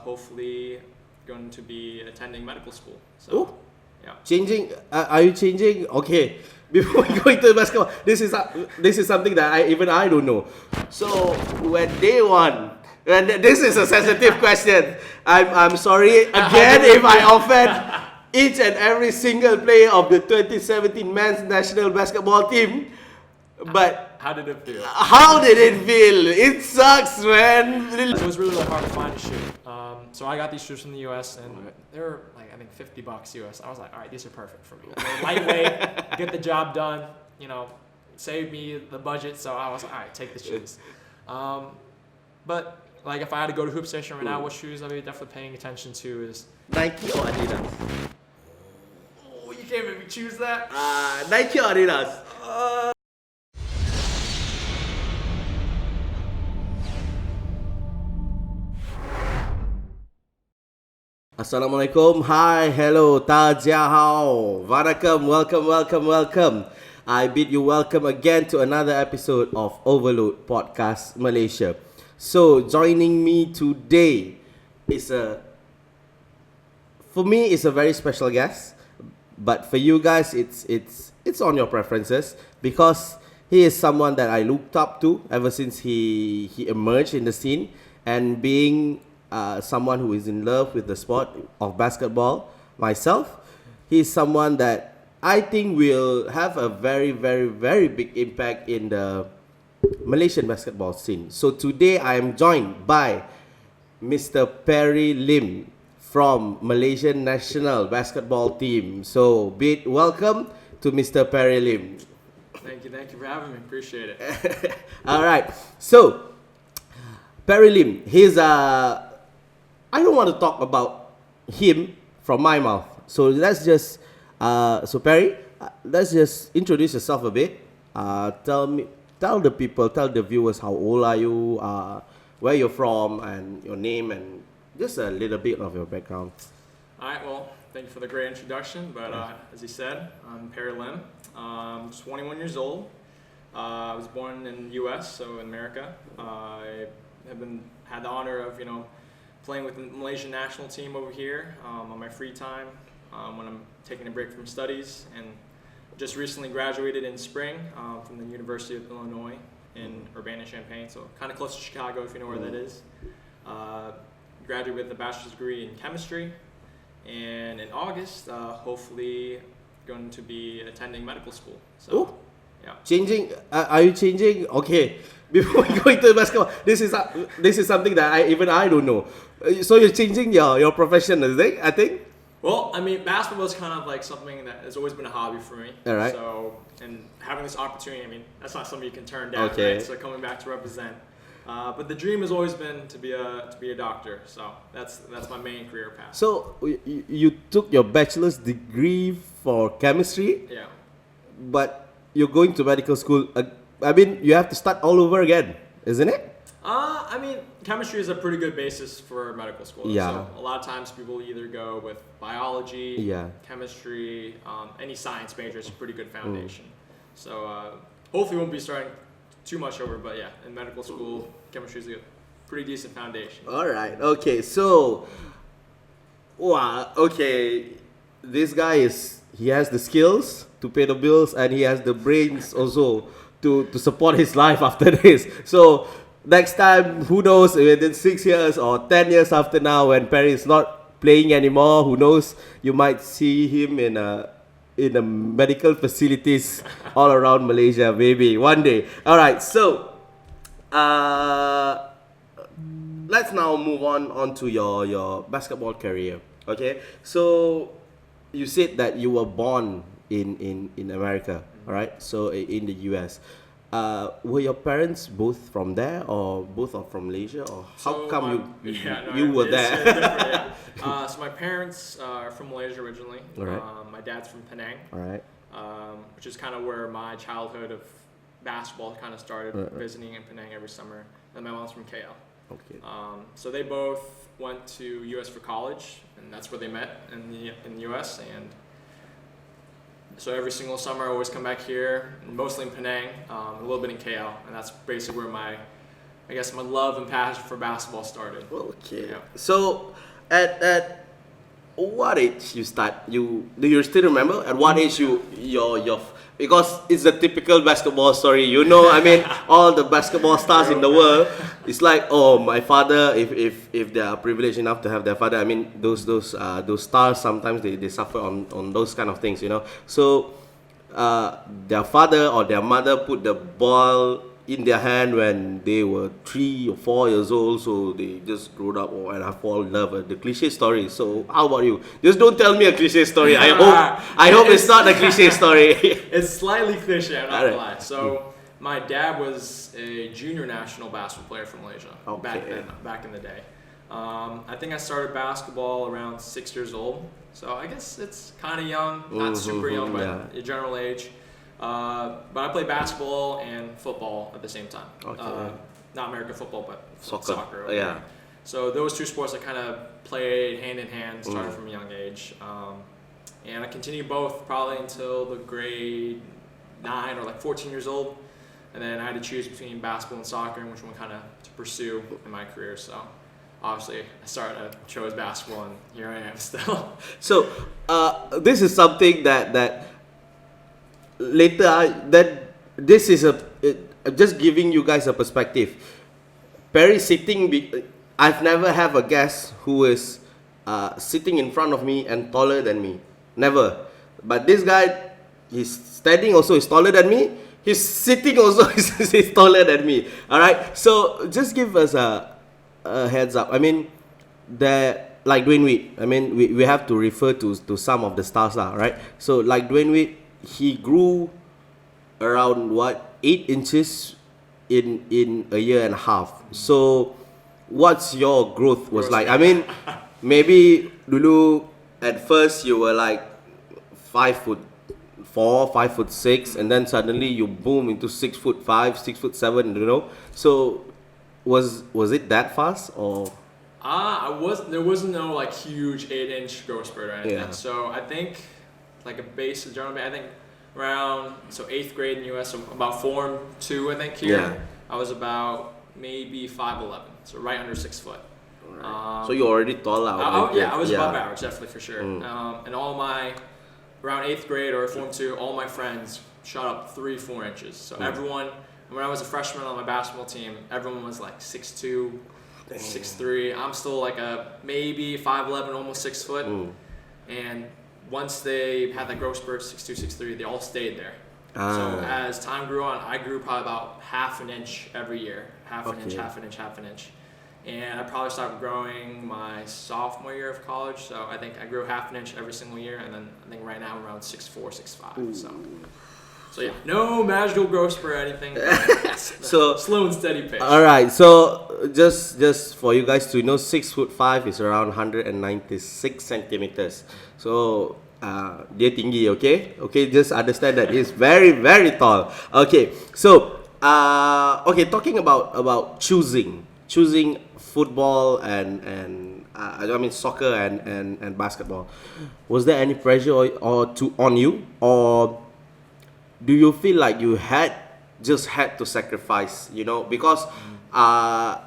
hopefully going to be attending medical school. So, Oh, yeah. changing? Are you changing? Okay. Before we go into the basketball, this is something that I don't know. So when day one, and this is a sensitive question. I'm sorry again if I offend each and every single player of the 2017 men's national basketball team. But How did it feel? how did it feel? It sucks, man. It was really hard to find a shoe. So I got these shoes from the US and they were like, I think $50 US. I was like, all right, these are perfect for me. They're lightweight, get the job done, save me the budget. So I was like, all right, take the shoes. But like if I had to go to Hoop Station right now, what shoes I'd be definitely paying attention to is Nike or Adidas? Oh, you can't make me choose that. Nike or Adidas? Assalamualaikum, hi, hello, tajiahao, vanakkam, welcome. I bid you welcome again to another episode of Overload Podcast Malaysia. So, joining me today is for me, it's a very special guest, but for you guys, it's on your preferences because he is someone that I looked up to ever since he emerged in the scene, and being someone who is in love with the sport of basketball myself, he's someone that I think will have a very, very, very big impact in the Malaysian basketball scene. So today I am joined by Mr. Perry Lim from Malaysian National Basketball team. So big welcome to Mr. Perry Lim. Thank you for having me. Appreciate it. Alright, so Perry Lim, he's I don't want to talk about him from my mouth. So let's just, Perry, let's just introduce yourself a bit. Tell the viewers how old are you, where you're from, and your name, and just a little bit of your background. All right, well, thank you for the great introduction. But as you said, I'm Perry Lim. I'm 21 years old. I was born in the U.S., so in America. I have had the honor of, playing with the Malaysian national team over here on my free time when I'm taking a break from studies, and just recently graduated in spring from the University of Illinois in Urbana-Champaign, so kind of close to Chicago if you know where that is. Graduated with a bachelor's degree in chemistry, and in August, hopefully going to be attending medical school. So, Ooh. yeah. Changing? Are you changing? Okay. Before we go into the basketball, this is something that I don't know. So you're changing your profession, I think. Well, I mean, basketball is kind of like something that has always been a hobby for me. All right. So, and having this opportunity, I mean, that's not something you can turn down. Okay. Right? So coming back to represent, but the dream has always been to be a doctor. So that's my main career path. So you took your bachelor's degree for chemistry, Yeah. but you're going to medical school. I mean, you have to start all over again, isn't it? I mean, chemistry is a pretty good basis for medical school. Yeah. So a lot of times people either go with biology, Yeah. chemistry, any science major is a pretty good foundation. So hopefully we won't be starting too much over, but yeah, in medical school, chemistry is a pretty decent foundation. All right. Okay. So, wow. Okay, this guy he has the skills to pay the bills, and he has the brains also to support his life after this. So next time, who knows, within 6 years or 10 years after now, when Perry is not playing anymore, who knows, you might see him in a medical facilities all around Malaysia, maybe one day. All right, so let's now move on to your basketball career. Okay, so you said that you were born in America, all right? So in the US. Were your parents both from there, or both are from Malaysia, or how come you were there? Yeah. So my parents are from Malaysia originally. All right. My dad's from Penang. All right. Which is kind of where my childhood of basketball kind of started, visiting in Penang every summer. And my mom's from KL. Okay. So they both went to US for college, and that's where they met in the US. And so every single summer I always come back here, mostly in Penang, a little bit in KL, and that's basically where my I guess my love and passion for basketball started. Okay. Yeah. So at what age you start? Do you still remember at what age your because it's a typical basketball story, you know. I mean, all the basketball stars in the world, it's like, oh, my father. If they are privileged enough to have their father, I mean, those stars sometimes they suffer on those kind of things, you know. So their father or their mother put the ball in their hand when they were 3 or 4 years old, so they just grew up and I fall in love. The cliche story. So how about you? Just don't tell me a cliche story. I hope it's not a cliche story. It's slightly cliche, I'm not Alright. gonna lie. So my dad was a junior national basketball player from Malaysia back in the day. I think I started basketball around 6 years old. So I guess it's kind of young, not super young, but a general age. But I play basketball and football at the same time. Not American football, but soccer. Yeah. So those two sports I kind of played hand in hand, started from a young age. And I continued both probably until the grade 9 or like 14 years old. And then I had to choose between basketball and soccer and which one kind of to pursue in my career. So obviously I chose basketball and here I am still. So this is something that later this is just giving you guys a perspective. Perry sitting I've never have a guest who is sitting in front of me and taller than me, never. But this guy, he's standing also is taller than me, he's sitting also is taller than me. All right, so just give us a heads up. I mean, like Dwayne Wade, I mean, we have to refer to some of the stars lah, right? So like Dwayne Wade, he grew around 8 inches in a year and a half. So what's your growth was like? I mean, maybe dulu at first you were like 5'4", 5'6", and then suddenly you boom into 6'5", 6'7", you know. So was it that fast or? There was no like huge 8-inch growth spurt or anything. Yeah. So I think like a base of general, I think around 8th grade in the US, so about Form 2 I think here. Yeah. I was about maybe 5'11", so right under 6 foot. So you're already tall out. I was above average, definitely for sure. And around 8th grade or Form 2, all my friends shot up 3-4 inches. So everyone, when I was a freshman on my basketball team, everyone was like 6'2", 6'3". I'm still like a maybe 5'11", almost 6 foot. And once they had that growth spurt, 6'2", 6'3", they all stayed there. So as time grew on, I grew probably about half an inch every year. Half an inch. And I probably started growing my sophomore year of college. So I think I grew half an inch every single year. And then I think right now I'm around 6'4", 6'5". So yeah, no magical growth spurt or anything. So slow and steady pace. All right. So just for you guys to know, 6'5" is around 196 centimeters. So dia tinggi, okay? Okay, just understand that he's very, very tall. Okay, so okay, talking about choosing football and I mean soccer and basketball. Was there any pressure on you, or do you feel like you had to sacrifice? You know, because I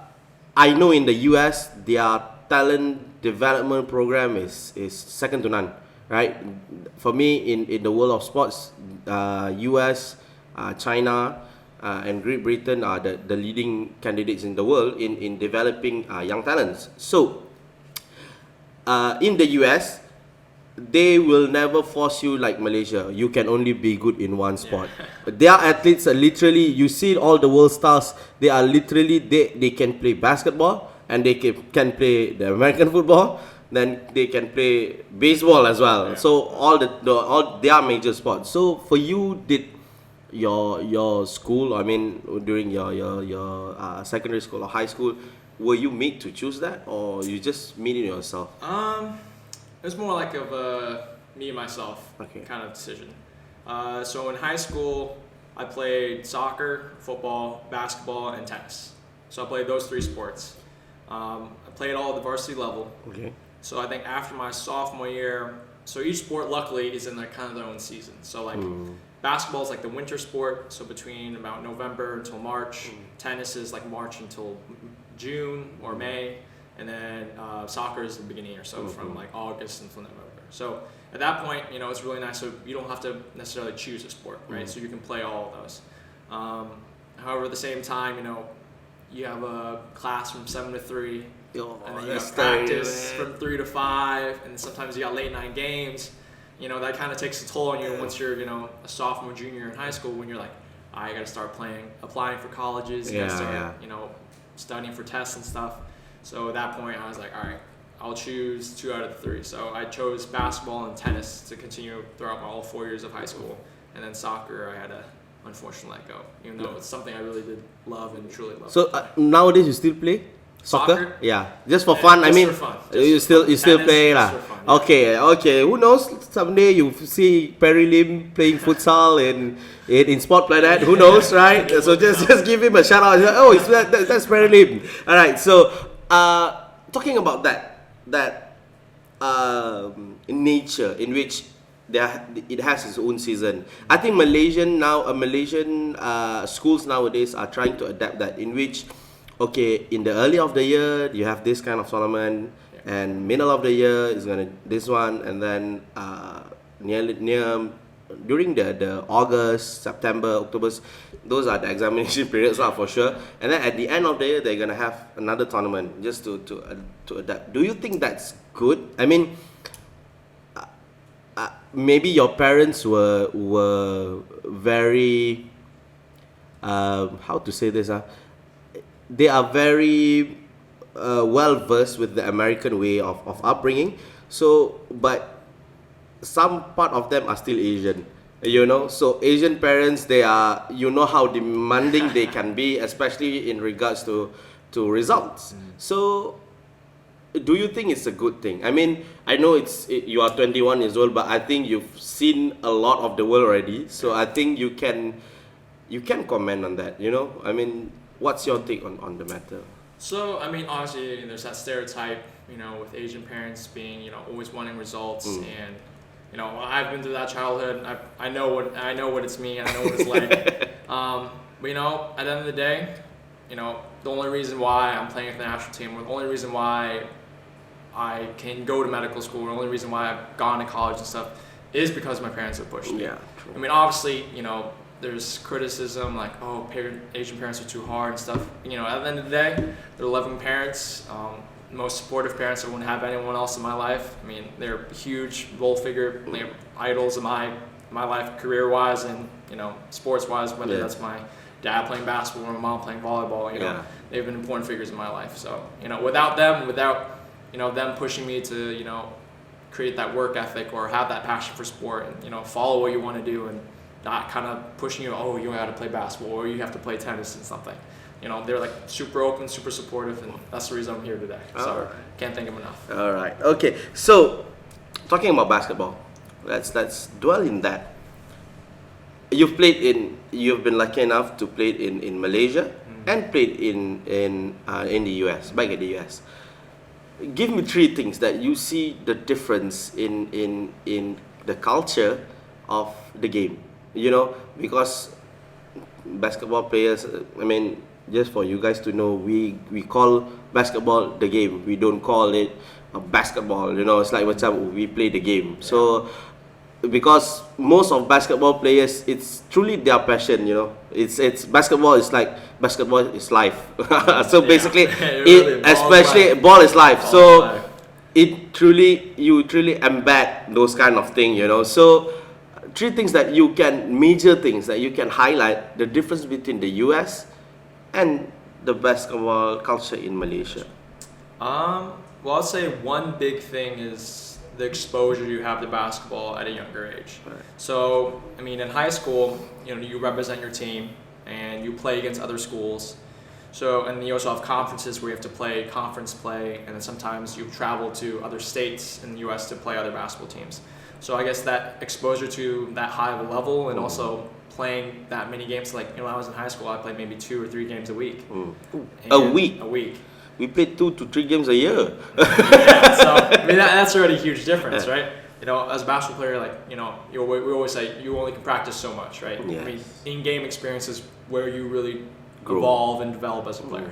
know in the US their talent development program is second to none. Right, for me in the world of sports, US, China, and Great Britain are the leading candidates in the world in developing young talents. So in the US, they will never force you like Malaysia. You can only be good in one sport. Their athletes are literally, you see all the world stars, they are literally, they can play basketball and they can play the American football. Then they can play baseball as well. So all their major sports. So for you, did your school, I mean during your secondary school or high school, were you made to choose that, or you just made it yourself? It was more like of a me and myself kind of decision. So in high school, I played soccer, football, basketball, and tennis. So I played those 3 sports. I played all at the varsity level. Okay. So I think after my sophomore year, so each sport luckily is in their kind of their own season. So like basketball is like the winter sport, so between about November until March. Tennis is like March until June or May, and then soccer is the beginning or so from like August until November. So at that point, you know, it's really nice. So you don't have to necessarily choose a sport, right? So you can play all of those. However, at the same time, you know, you have a class from 7 to 3, and then you have practice from 3 to 5, and sometimes you got late night games. You know, that kind of takes a toll on you once you're, you know, a sophomore, junior in high school, when you're like, I got to start applying for colleges, you got to start, you know, studying for tests and stuff. So at that point, I was like, all right, I'll choose 2 out of the 3. So I chose basketball and tennis to continue throughout all 4 years of high school. And then soccer, I had to unfortunately let go, even though it's something I really did love and truly love. So nowadays you still play soccer? Yeah, just for fun. Just I mean, for fun. you still play lah. Yeah. Okay. Who knows? Someday you see Perry Lim playing futsal in Sport Planet. Who knows, right? So just give him a shout out. Oh, that's Perry Lim. All right. So talking about that nature in which it has its own season. I think Malaysian schools nowadays are trying to adapt that, in which, okay, in the early of the year you have this kind of tournament, and middle of the year is gonna this one, and then near during the August, September, October, those are the examination periods lah, for sure. And then at the end of the year they're gonna have another tournament just to adapt. Do you think that's good? I mean, maybe your parents were very how to say this? They are very well versed with the American way of upbringing. So, but some part of them are still Asian. You know, so Asian parents, they are, you know how demanding they can be, especially in regards to results. So, do you think it's a good thing? I mean, I know you are 21 years old, but I think you've seen a lot of the world already. So I think you can comment on that. You know, I mean, what's your take on the matter? So I mean, obviously, there's that stereotype, you know, with Asian parents being, you know, always wanting results, and you know, I've been through that childhood. I know what it's me. I know what it's like. But you know, at the end of the day, you know, the only reason why I'm playing with the national team, or the only reason why I can go to medical school, or the only reason why I've gone to college and stuff, is because my parents have pushed me. Yeah, true. I mean, obviously, you know, there's criticism like, oh, Asian parents are too hard and stuff. You know, at the end of the day, they're loving parents, most supportive parents. I wouldn't have anyone else in my life. I mean, they're huge role figure, they're idols in my life, career-wise and, you know, sports-wise, whether that's my dad playing basketball or my mom playing volleyball. You know, they've been important figures in my life. So, you know, without you know, them pushing me to, you know, create that work ethic or have that passion for sport and, you know, follow what you want to do and not kind of pushing you, oh, you got to play basketball or you have to play tennis and something. You know, they're like super open, super supportive, and that's the reason I'm here today. So can't thank them enough. All right. Okay. So, talking about basketball, let's dwell in that. You've been lucky enough to play in Malaysia and played in the US, back in the US. Give me 3 things that you see the difference in the culture of the game. You know, because basketball players, I mean, just for you guys to know, we call basketball the game. We don't call it a basketball. You know, it's like we play the game. So, because most of basketball players, it's truly their passion. You know, it's basketball is life. So basically, ball is life. So you truly embed those kind of things. You know, so 3 things that you can, major things that you can highlight the difference between the US and the basketball culture in Malaysia. Well, I'll say one big thing is the exposure you have to basketball at a younger age. Right. So, I mean, in high school, you know, you represent your team and you play against other schools. So, and you also have conferences where you have to play conference play, and then sometimes you travel to other states in the US to play other basketball teams. So I guess that exposure to that high of a level and also playing that many games, like, you know, when I was in high school, I played maybe 2 or 3 games a week. A week? A week. We played 2 to 3 games a year. Yeah, so I mean that's already a huge difference, right? as a basketball player, like, we always say you only can practice so much, right? Yes. I mean, in-game experience is where you really Grow. evolve and develop as a player.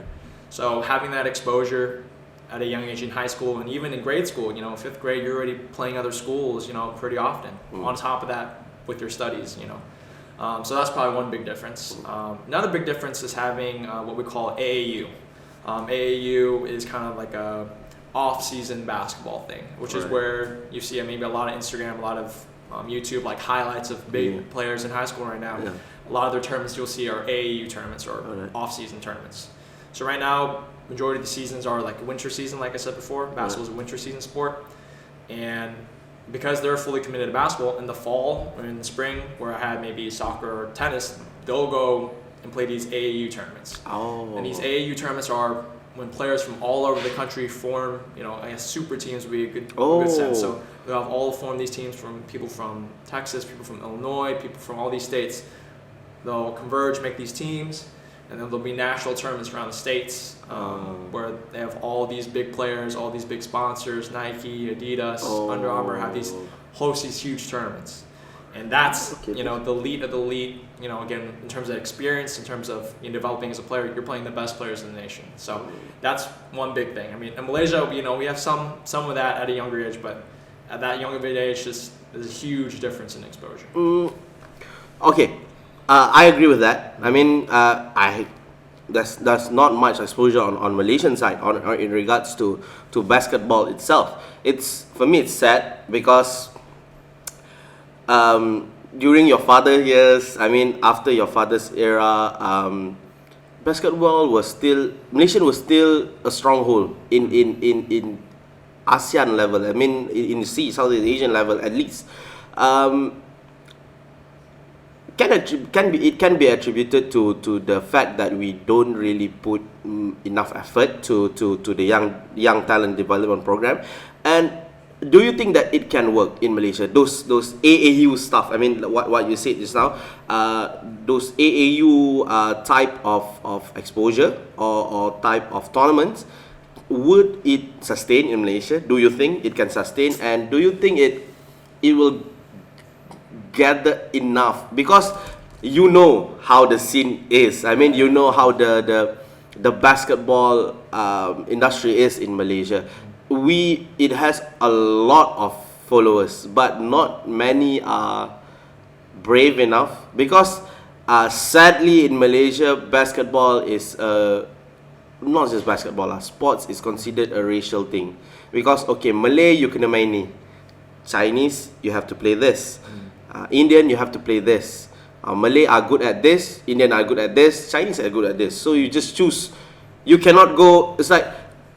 So having that exposure at a young age in high school and even in grade school, 5th grade, you're already playing other schools, pretty often. On top of that, with your studies, So that's probably one big difference. Another big difference is having what we call AAU. AAU is kind of like a off-season basketball thing, which is where you see maybe a lot of Instagram, a lot of YouTube, like highlights of big players in high school right now. Yeah. A lot of their tournaments you'll see are AAU tournaments or off-season tournaments. So right now, majority of the seasons are like a winter season, like I said before. Basketball is a winter season sport. And because they're fully committed to basketball, in the fall or in the spring, where I had maybe soccer or tennis, they'll go and play these AAU tournaments. Oh. And these AAU tournaments are when players from all over the country form, I guess super teams would be a good sense. So they'll have all form these teams from people from Texas, people from Illinois, people from all these states. They'll converge, make these teams, and then there'll be national tournaments around the states where they have all these big players, all these big sponsors, Nike, Adidas, Under Armour, host these huge tournaments. And that's, the elite of the elite, again, in terms of experience, in terms of developing as a player, you're playing the best players in the nation. So that's one big thing. I mean, in Malaysia, we have some of that at a younger age, but at that younger age, there's a huge difference in exposure. Okay. I agree with that. I mean, there's not much exposure on Malaysian side in regards to basketball itself. For me it's sad because during your father years, I mean after your father's era, basketball Malaysian was still a stronghold in ASEAN level. I mean in the Southeast Asian level at least. It can be attributed to the fact that we don't really put enough effort to the young talent development program. And do you think that it can work in Malaysia? Those AAU stuff. I mean, what you said just now. Those AAU type of exposure or type of tournaments. Would it sustain in Malaysia? Do you think it can sustain? And do you think it will gather enough, because how the scene is. I mean, how the basketball industry is in Malaysia. It has a lot of followers, but not many are brave enough, because sadly in Malaysia, basketball is not just basketball, sports is considered a racial thing. Because Malay you kena main ni, Chinese you have to play this. Indian, you have to play this. Malay are good at this. Indian are good at this. Chinese are good at this. So you just choose. You cannot go. It's like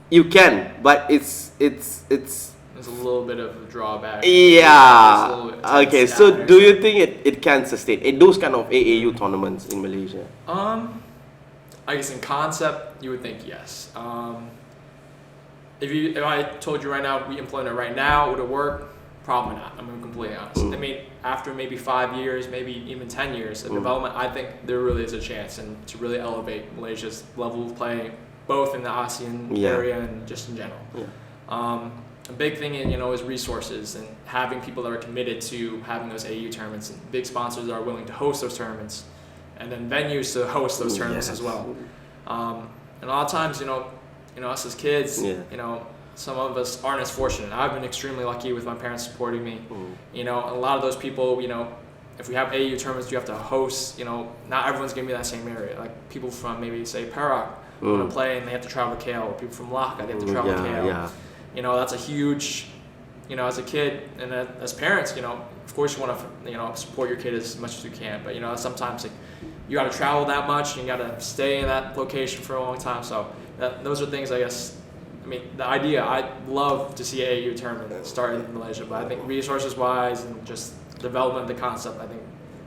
you can, but it's. There's a little bit of a drawback. Yeah. Okay. So do you think it can sustain those kind of AAU tournaments in Malaysia? I guess in concept, you would think yes. If I told you right now we implement it right now, would it work? Probably not. I'm going to be completely honest. I mean, after maybe 5 years, maybe even 10 years of development, I think there really is a chance and to really elevate Malaysia's level of play, both in the ASEAN area and just in general. A big thing, is resources and having people that are committed to having those AU tournaments and big sponsors that are willing to host those tournaments, and then venues to host those tournaments as well. And a lot of times, us as kids, some of us aren't as fortunate. I've been extremely lucky with my parents supporting me. A lot of those people, if we have AU tournaments, you have to host. Not everyone's gonna be in that same area. Like people from maybe say Perak want to play and they have to travel to KL. Or people from Laka, they have to travel to KL. That's a huge. As a kid and as parents, of course you want to support your kid as much as you can. But sometimes you got to travel that much and you got to stay in that location for a long time. So those are things I guess. I mean, the idea, I'd love to see AAU tournament start in Malaysia, but I think resources-wise and just development of the concept, I think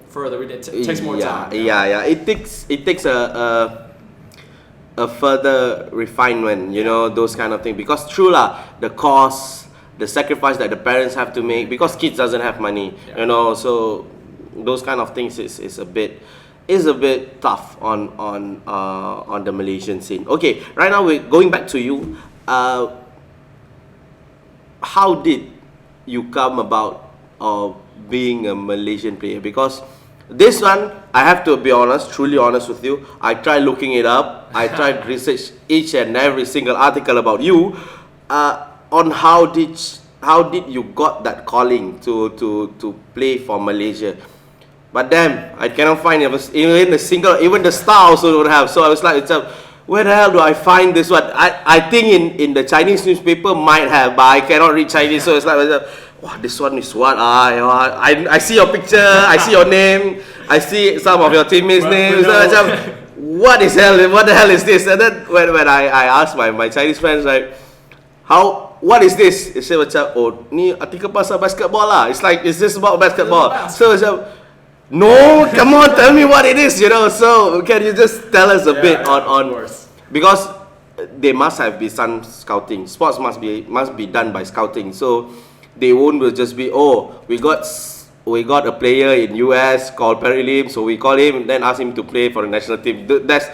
further, it takes more time. Yeah. It takes a further refinement, those kind of things. Because true lah, the cost, the sacrifice that the parents have to make, because kids doesn't have money, so those kind of things is a bit tough on the Malaysian scene. Okay, right now we're going back to you. How did you come about being a Malaysian player? Because this one, I have to be honest, truly honest with you. I tried looking it up. I tried research each and every single article about you, on how did you got that calling to play for Malaysia. But damn, I cannot find even the star also don't have. So I was like, where the hell do I find this one? I think in the Chinese newspaper might have, but I cannot read Chinese. So it's like, wow, this one is what? I see your picture, I see your name, I see some of your teammates' names. So what the hell is this? And then when I asked my Chinese friends, like, what is this? They say, oh, ni artikel pasal basketball lah. It's like, is this about basketball? So it's no, come on, tell me what it is, So can you just tell us a bit on because they must have been some scouting. Sports must be done by scouting. So they won't just be, we got a player in US called Perry Lim, so we call him and then ask him to play for the national team. That's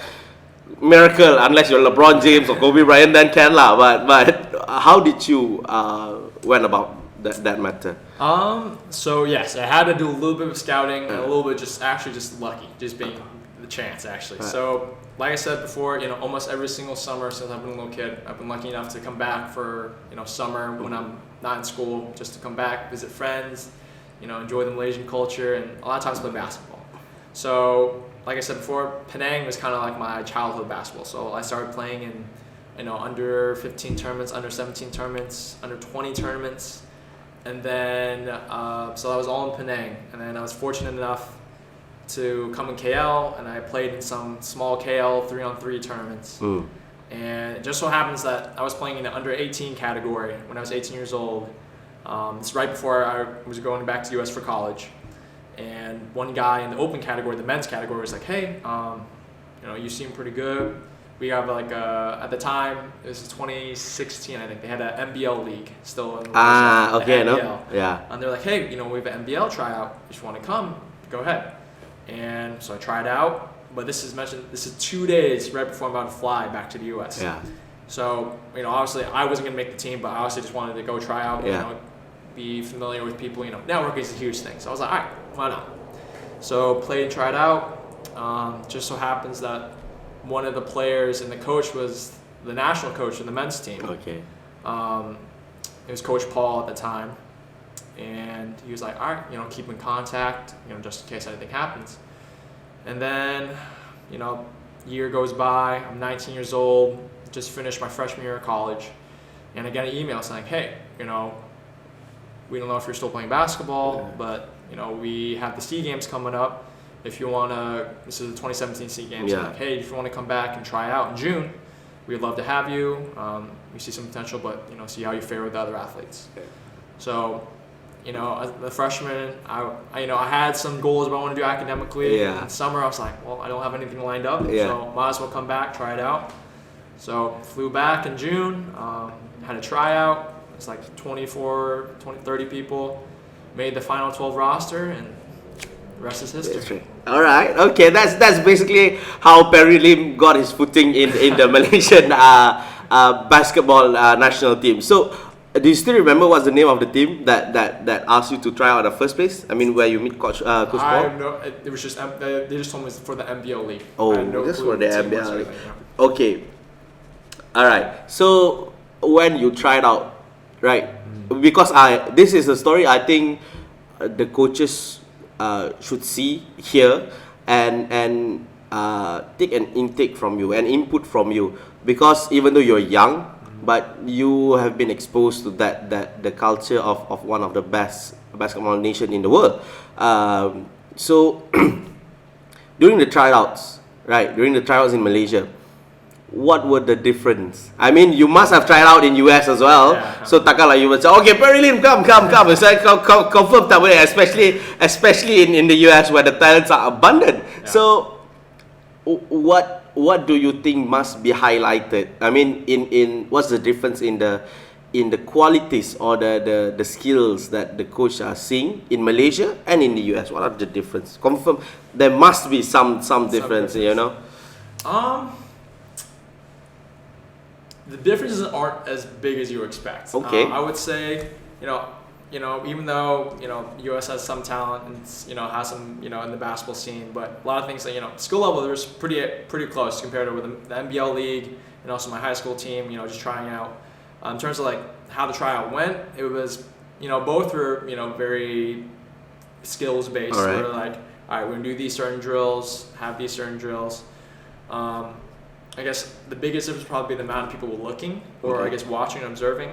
miracle, unless you're LeBron James or Kobe Bryant, then can lah. But how did you went about that matter? So yes, I had to do a little bit of scouting and a little bit just lucky, just being the chance actually. Right. So like I said before, almost every single summer since I've been a little kid, I've been lucky enough to come back for summer when I'm not in school, just to come back, visit friends, enjoy the Malaysian culture, and a lot of times play basketball. So like I said before, Penang was kind of like my childhood basketball. So I started playing in under 15 tournaments, under 17 tournaments, under 20 tournaments. And then, so I was all in Penang. And then I was fortunate enough to come in KL, and I played in some small KL 3-on-3 tournaments. And it just so happens that I was playing in the under 18 category when I was 18 years old. It's right before I was going back to the US for college. And one guy in the open category, the men's category, was like, hey, you seem pretty good. We have at the time, this is 2016, I think, they had an MBL league still in okay, NBL. no? Yeah. And they're like, hey, we have an MBL tryout. If you want to come, go ahead. And so I tried out, but this is 2 days right before I'm about to fly back to the US. Yeah. So, obviously I wasn't going to make the team, but I obviously just wanted to go try out, be familiar with people, networking is a huge thing. So I was like, all right, why not? So played and tried out. Just so happens that one of the players and the coach was the national coach in the men's team. Okay. It was Coach Paul at the time. And he was like, all right, keep in contact, just in case anything happens. And then, year goes by, I'm 19 years old, just finished my freshman year of college. And I get an email saying, hey, we don't know if you're still playing basketball, but, we have the SEA Games coming up. If you want to, this is the 2017 SEA Games, like, hey, if you want to come back and try out in June, we'd love to have you. We see some potential, but, see how you fare with the other athletes. So, as a freshman, I had some goals about what I want to do academically. Yeah. In summer, I was like, well, I don't have anything lined up, so might as well come back, try it out. So flew back in June, had a tryout. It's like 30 people, made the final 12 roster, and the rest is history. All right, okay, that's basically how Perry Lim got his footing in the Malaysian basketball national team. So, do you still remember what's the name of the team that asked you to try out in the first place? I mean, where you meet Coach Paul? It was just they just told me it's for the MBL league. Oh, just for the MBL league. Okay. All right. So when you tried out, right? Because this is a story I think the coaches should see, hear, and take an intake from you, an input from you, because even though you're young, but you have been exposed to the culture of one of the best basketball nation in the world. So during the tryouts, right? During the tryouts in Malaysia, what were the difference? I mean, you must have tried out in US as well. Yeah. So takkanlah you would say, okay, Perry Lim, come. It's like confirm that way, especially in the US where the talents are abundant. Yeah. So what do you think must be highlighted? I mean, in what's the difference in the qualities or the skills that the coach are seeing in Malaysia and in the US? What are the difference? Confirm there must be some difference, The differences aren't as big as you expect. Okay. I would say, you know, even though, you know, US has some talent and, you know, has some, you know, in the basketball scene, but a lot of things that, you know, school level, there's pretty close compared to with the NBL league and also my high school team, you know, just trying out. In terms of like how the tryout went, it was, you know, both were, you know, very skills based. All right. Where like, all right, we're gonna do these certain drills, have these certain drills. I guess the biggest difference would probably be the amount of people looking, or I guess watching and observing.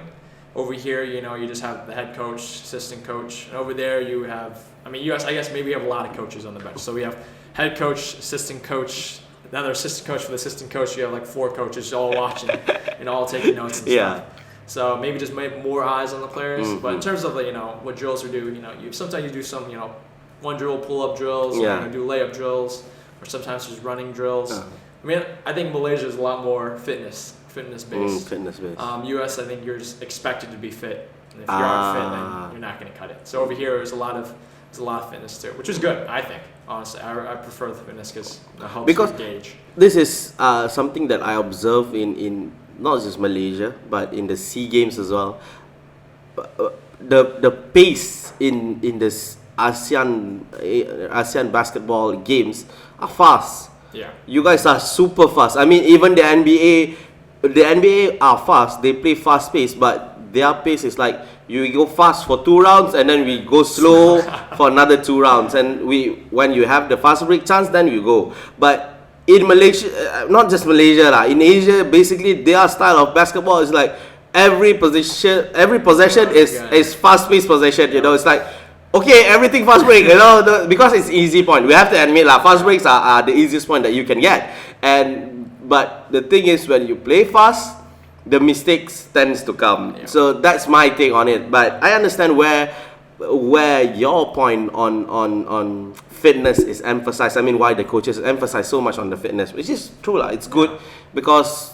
Over here, you know, you just have the head coach, assistant coach, and over there you have, I mean, US, I guess maybe you have a lot of coaches on the bench. So we have head coach, assistant coach, another assistant coach for the assistant coach. You have like 4 coaches all watching and all taking notes and stuff. So maybe just more eyes on the players. But in terms of, you know, what drills we do, you know, sometimes you do some, you know, one drill pull-up drills, or you know, do layup drills, or sometimes just running drills. I mean, I think Malaysia is a lot more fitness based. Fitness based. US, I think you're just expected to be fit. And if you aren't fit, then you're not going to cut it. So over here, there's a lot of fitness too, which is good, I think. Honestly, I prefer the fitness because it helps you gauge. This is something that I observe in not just Malaysia, but in the SEA Games as well. The pace in this ASEAN basketball games are fast. Yeah. You guys are super fast. I mean, even the NBA are fast. They play fast pace, but their pace is like you go fast for 2 rounds and then we go slow for another 2 rounds. And when you have the fast break chance, then we go. But in Malaysia, not just Malaysia lah, in Asia, basically their style of basketball is like every possession is fast paced possession. You know, it's like, okay, everything fast break, you know, because it's easy point. We have to admit lah, fast breaks are the easiest point that you can get. But the thing is, when you play fast, the mistakes tends to come. Yeah. So that's my take on it. But I understand where your point on fitness is emphasized. I mean, why the coaches emphasize so much on the fitness, which is true lah. It's good because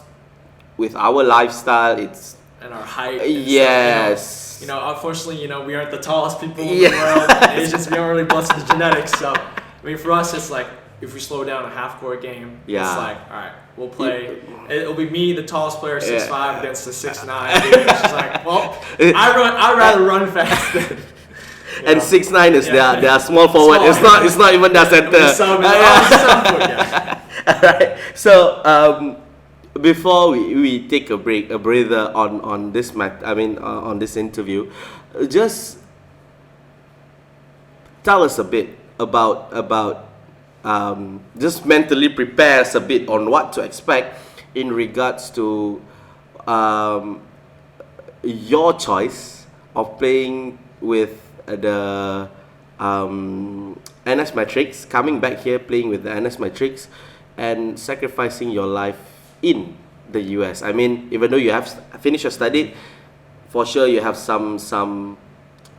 with our lifestyle, it's and our height. Yes. You know, unfortunately, you know, we aren't the tallest people in the world. Asians, we aren't really blessed with the genetics. So, I mean, for us, it's like, if we slow down a half-court game, it's like, all right, we'll play. It'll be me, the tallest player, 6'5", against the 6'9". It's just like, well, I'd rather run fast than... And 6'9" is their small forward. It's not even their center. Alright. So before we take a breather on this on this interview, just tell us a bit about just mentally prepare us a bit on what to expect in regards to your choice of playing with the NS Matrix, coming back here playing with the NS Matrix and sacrificing your life in the US. I mean, even though you have finished your study, for sure you have some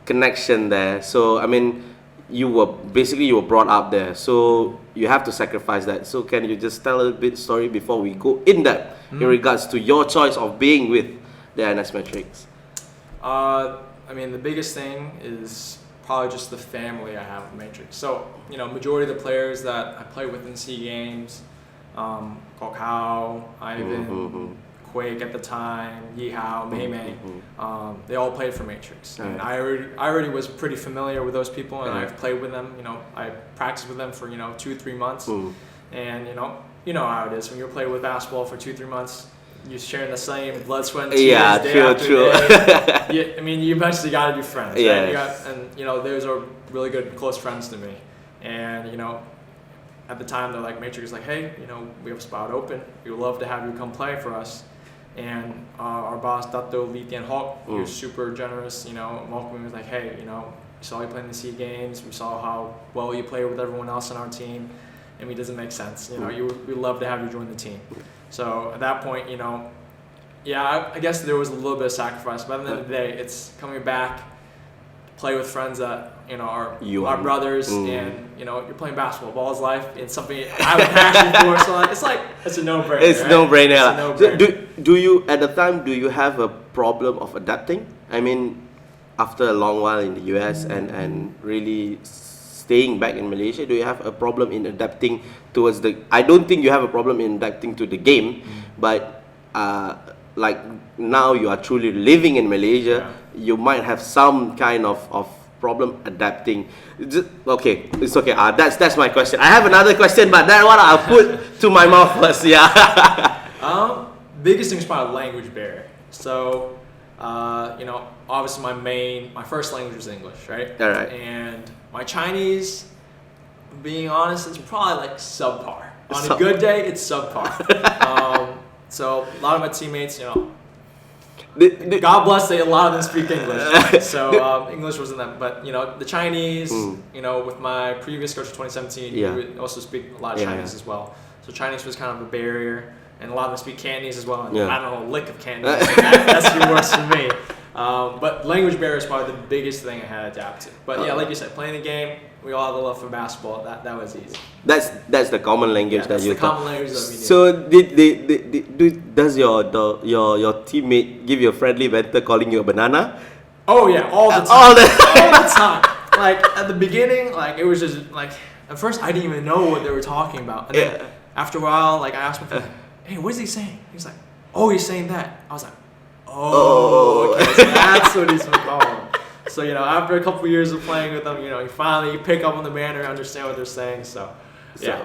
connection there. So I mean, you were brought up there, so you have to sacrifice that. So can you just tell a bit story before we go in depth in regards to your choice of being with the NS Matrix? I mean, the biggest thing is probably just the family I have with Matrix. So, you know, majority of the players that I play with in SEA Games, Holaa, Ivan, Quake at the time, Yihao, Mei, they all played for Matrix. And I already was pretty familiar with those people, and I've played with them. You know, I practiced with them for 2-3 months, and you know how it is when you play with basketball for 2-3 months. You're sharing the same blood, sweat, and tears day after day. I mean, you eventually got to be friends. Right? And you know, those are really good, close friends to me. And you know, at the time, they're like, Matrix is like, hey, you know, we have a spot open. We would love to have you come play for us. And our boss, Dato Lee Tian Hock, he was super generous. You know, welcoming me, was like, hey, you know, we saw you playing the SEA Games. We saw how well you play with everyone else on our team. I mean, it doesn't make sense. You know, we'd love to have you join the team. So at that point, you know, I guess there was a little bit of sacrifice, but at the end of the day, it's coming back, play with friends that, you know, are our brothers, and, you know, you're playing basketball. Ball is life. It's something I would passion for. So it's a no-brainer. It's no-brainer. So do you, at the time, do you have a problem of adapting? I mean, after a long while in the US and really staying back in Malaysia, do you have a problem in adapting towards I don't think you have a problem in adapting to the game, but like now you are truly living in Malaysia, you might have some kind of problem adapting. Okay, it's okay. That's my question. I have another question, but that one I'll put to my mouth first. Yeah. Biggest thing is probably language barrier. So, obviously my first language was English, right? All right. And my Chinese, being honest, it's probably like subpar. On a good day, it's subpar. So a lot of my teammates, God bless, a lot of them speak English. So English wasn't that, but the Chinese, with my previous coach in 2017, he would also speak a lot of Chinese as well. So Chinese was kind of a barrier, and a lot of them speak Cantonese as well. And I don't know a lick of Cantonese. So that's even worse for me. But language barrier is probably the biggest thing I had to adapt to. But yeah, like you said, playing the game, we all have a love for basketball. That was easy. That's the common language that you talk. Common language that we need. So does your teammate give you a friendly banter calling you a banana? Oh yeah, all the time. All the time. Like at the beginning, like it was just like at first I didn't even know what they were talking about. And then after a while, like I asked him, "Hey, what is he saying?" He's like, "Oh, he's saying that." I was like, "Oh, okay, so that's what he's calling." So after a couple years of playing with them, you finally pick up on the banner, understand what they're saying. So yeah.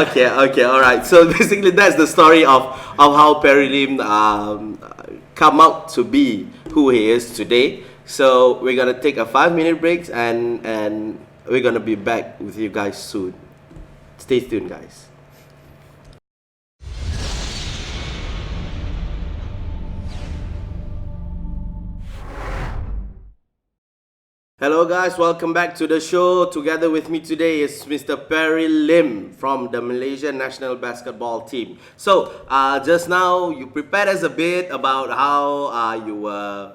Okay, all right. So basically, that's the story of how Perry Lim come out to be who he is today. So we're gonna take a 5-minute break, and we're gonna be back with you guys soon. Stay tuned, guys. Hello guys, welcome back to the show. Together with me today is Mr. Perry Lim from the Malaysian National Basketball team. So, just now you prepared us a bit about how you were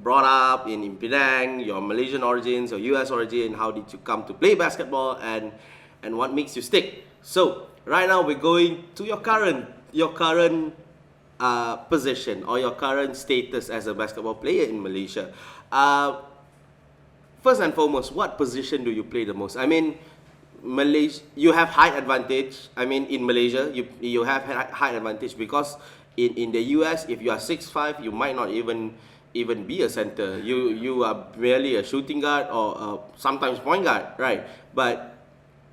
brought up in Penang, your Malaysian origins, your US origin, how did you come to play basketball, and what makes you stick. So, right now we're going to your current position or your current status as a basketball player in Malaysia. First and foremost, what position do you play the most? I mean, you have height advantage. I mean, in Malaysia, you have height advantage because in the US, if you are 6'5", you might not even be a center. You are merely a shooting guard or sometimes point guard, right? But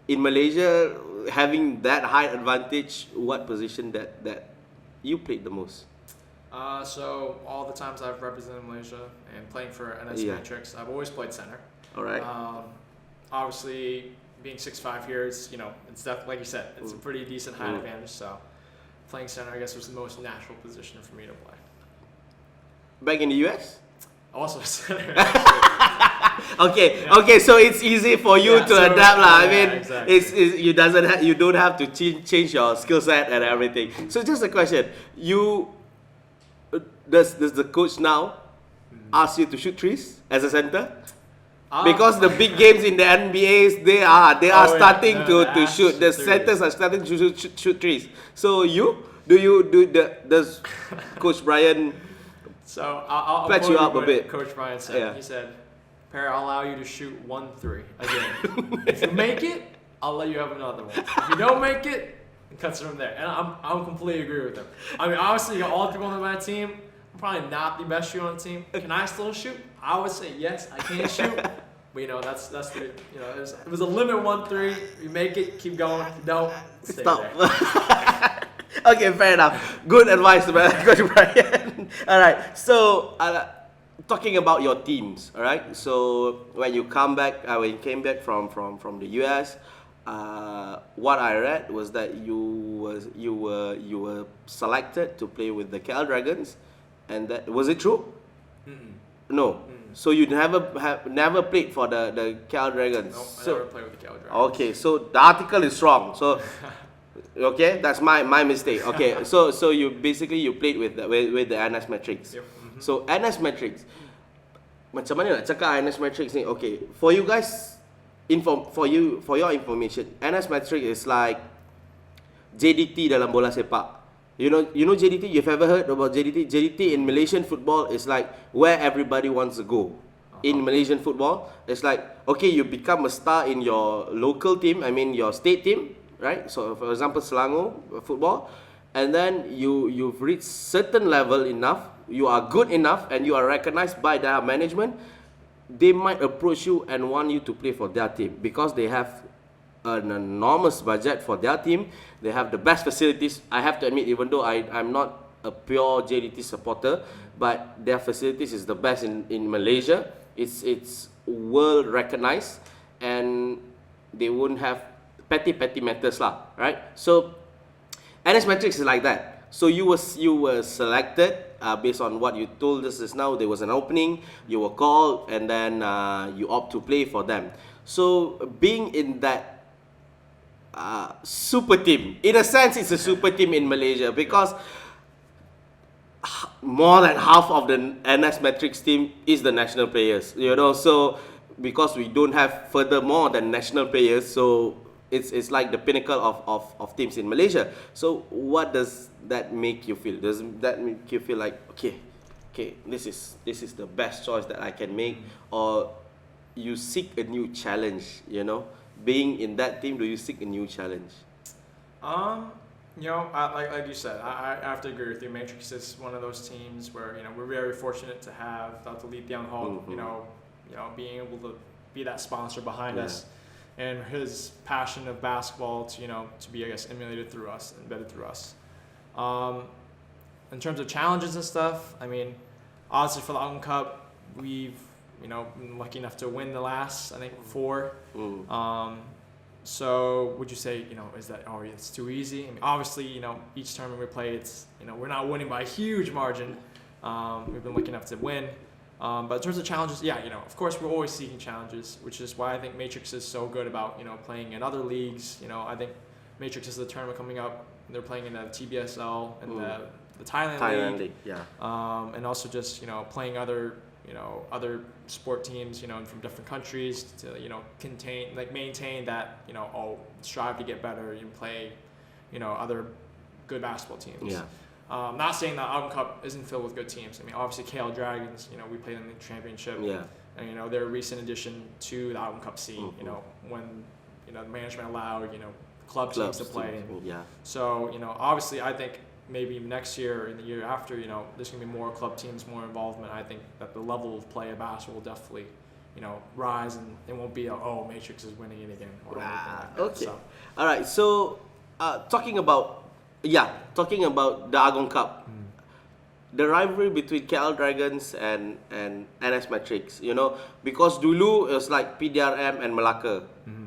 in Malaysia, having that height advantage, what position that you played the most? So all the times I've represented Malaysia and playing for NS Matrix, I've always played center. All right. Obviously, being 6'5" here is, it's definitely, like you said, it's a pretty decent height advantage. So playing center, I guess, was the most natural position for me to play. Back in the US? Also center. Okay, so it's easy for you to adapt, lah. I mean, exactly. you don't have to change your skill set and everything. So just a question, does the coach now ask you to shoot threes as a center? Because the big games in the NBAs, they are starting to shoot. The centers are starting to shoot threes. So does Coach Brian I'll patch you up a bit? Coach Brian said, he said, "Perry, I'll allow you to shoot 1-3 again. If you make it, I'll let you have another one. If you don't make it, it cuts it from there." And I'm completely agree with him. I mean, obviously, you got all the people on my team. I'm probably not the best shooter on the team. Can I still shoot? I would say yes, I can shoot. But that's the it was a limit 1-3. You make it, keep going. If you don't, stay Stop. there. Okay, fair enough. Good advice, Coach Brian. All right. So, talking about your teams, all right. So when you came back from the US, what I read was that you were selected to play with the KL Dragons, and that was it true? Mm-mm. No. Mm. So you never played for the KL Dragons. No, I never played with the KL Dragons. Okay, so the article is wrong. So okay, that's my mistake. Okay, so you played with the NS Matrix. Yep. Mm-hmm. So NS Matrix, macam mana nak cakap NS Matrix ni? Okay, for you guys, for your information, NS Matrix is like JDT dalam bola sepak. You know JDT? You've ever heard about JDT? JDT in Malaysian football is like where everybody wants to go. In Malaysian football, it's like, okay, you become a star in your local team, I mean your state team, right? So for example, Selangor football, and then you've reached certain level enough, you are good enough, and you are recognized by their management, they might approach you and want you to play for their team because they have an enormous budget for their team. They have the best facilities. I have to admit, even though I'm not a pure JDT supporter, but their facilities is the best in Malaysia. It's world recognized, and they won't have petty matters lah, right? So NS Matrix is like that. So you were selected based on what you told us just now. There was an opening, you were called, and then you opt to play for them. So being in that super team, in a sense, it's a super team in Malaysia because more than half of the NS Matrix team is the national players. You know, so because we don't have furthermore than national players, so it's like the pinnacle of teams in Malaysia. So what does that make you feel? Does that make you feel like okay, this is the best choice that I can make, or you seek a new challenge? You know, being in that team, do you seek a new challenge? You know, like you said, I have to agree with you. Matrix is one of those teams where, you know, we're very fortunate to have Dr. Lee Tiang Ho, you know, being able to be that sponsor behind us, and his passion of basketball to, you know, to be, I guess, emulated through us, embedded through us. In terms of challenges and stuff, I mean, obviously for the Autumn Cup, we've, you know, been lucky enough to win the last, I think, 4. So would you say, you know, is that, oh, it's too easy? I mean, obviously, you know, each tournament we play, it's, you know, we're not winning by a huge margin. We've been lucky enough to win. But in terms of challenges, yeah, you know, of course, we're always seeking challenges, which is why I think Matrix is so good about, you know, playing in other leagues. You know, I think Matrix is the tournament coming up. They're playing in the TBSL and the Thailand League. Yeah. And also just, you know, playing other sport teams, you know, from different countries to, you know, maintain that, you know, strive to get better and play, you know, other good basketball teams. Yeah. Not saying that Autumn Cup isn't filled with good teams. I mean, obviously KL Dragons, you know, we played in the championship. Yeah. And, you know, they're a recent addition to the Autumn Cup scene, you know, when, you know, the management allowed, you know, club teams to play. Yeah. So, you know, obviously I think maybe next year or the year after, you know, there's going to be more club teams, more involvement. I think that the level of play of basketball will definitely, you know, rise, and it won't be Matrix is winning it again or anything like that. Okay. So. All right. So, talking about the Agong Cup, the rivalry between KL Dragons and NS Matrix, you know, because dulu it was like PDRM and Malacca.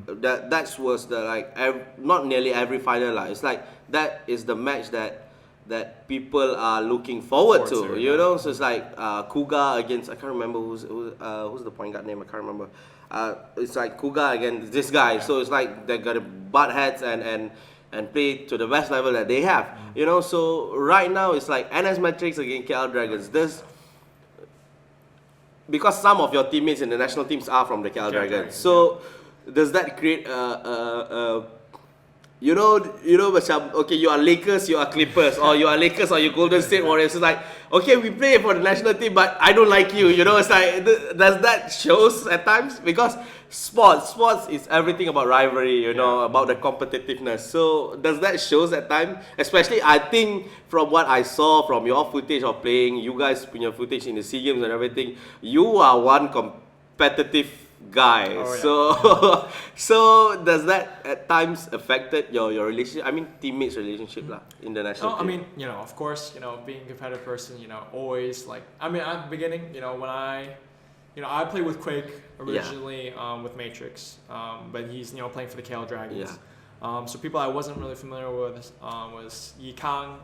That was the not nearly every final lah. It's like that is the match that people are looking forward to, you know. So it's like Kuga against, I can't remember who's the point guard name, I can't remember. It's like Kuga against this guy. So it's like they're gonna butt heads and play to the best level that they have, you know. So right now it's like NS Matrix against KL Dragons. Because some of your teammates in the national teams are from the KL Dragons. So does that create you know, macam, okay, you are Lakers, you are Clippers, or you are Lakers, or you Golden State Warriors. It's like, okay, we play for the national team, but I don't like you. You know, it's like, does that shows at times? Because sports is everything about rivalry, you know, about the competitiveness. So does that shows at times? Especially, I think from what I saw from your footage of playing, you guys punya footage in the SEA Games and everything, you are one competitive guy. So does that at times affected your relationship? I mean, teammates relationship lah in the national team. I mean, you know, of course, you know, being a competitive person, you know, always like, I mean, at the beginning, you know, when I played with Quake originally with Matrix, but he's, you know, playing for the KL Dragons. So people I wasn't really familiar with was Yi Kang.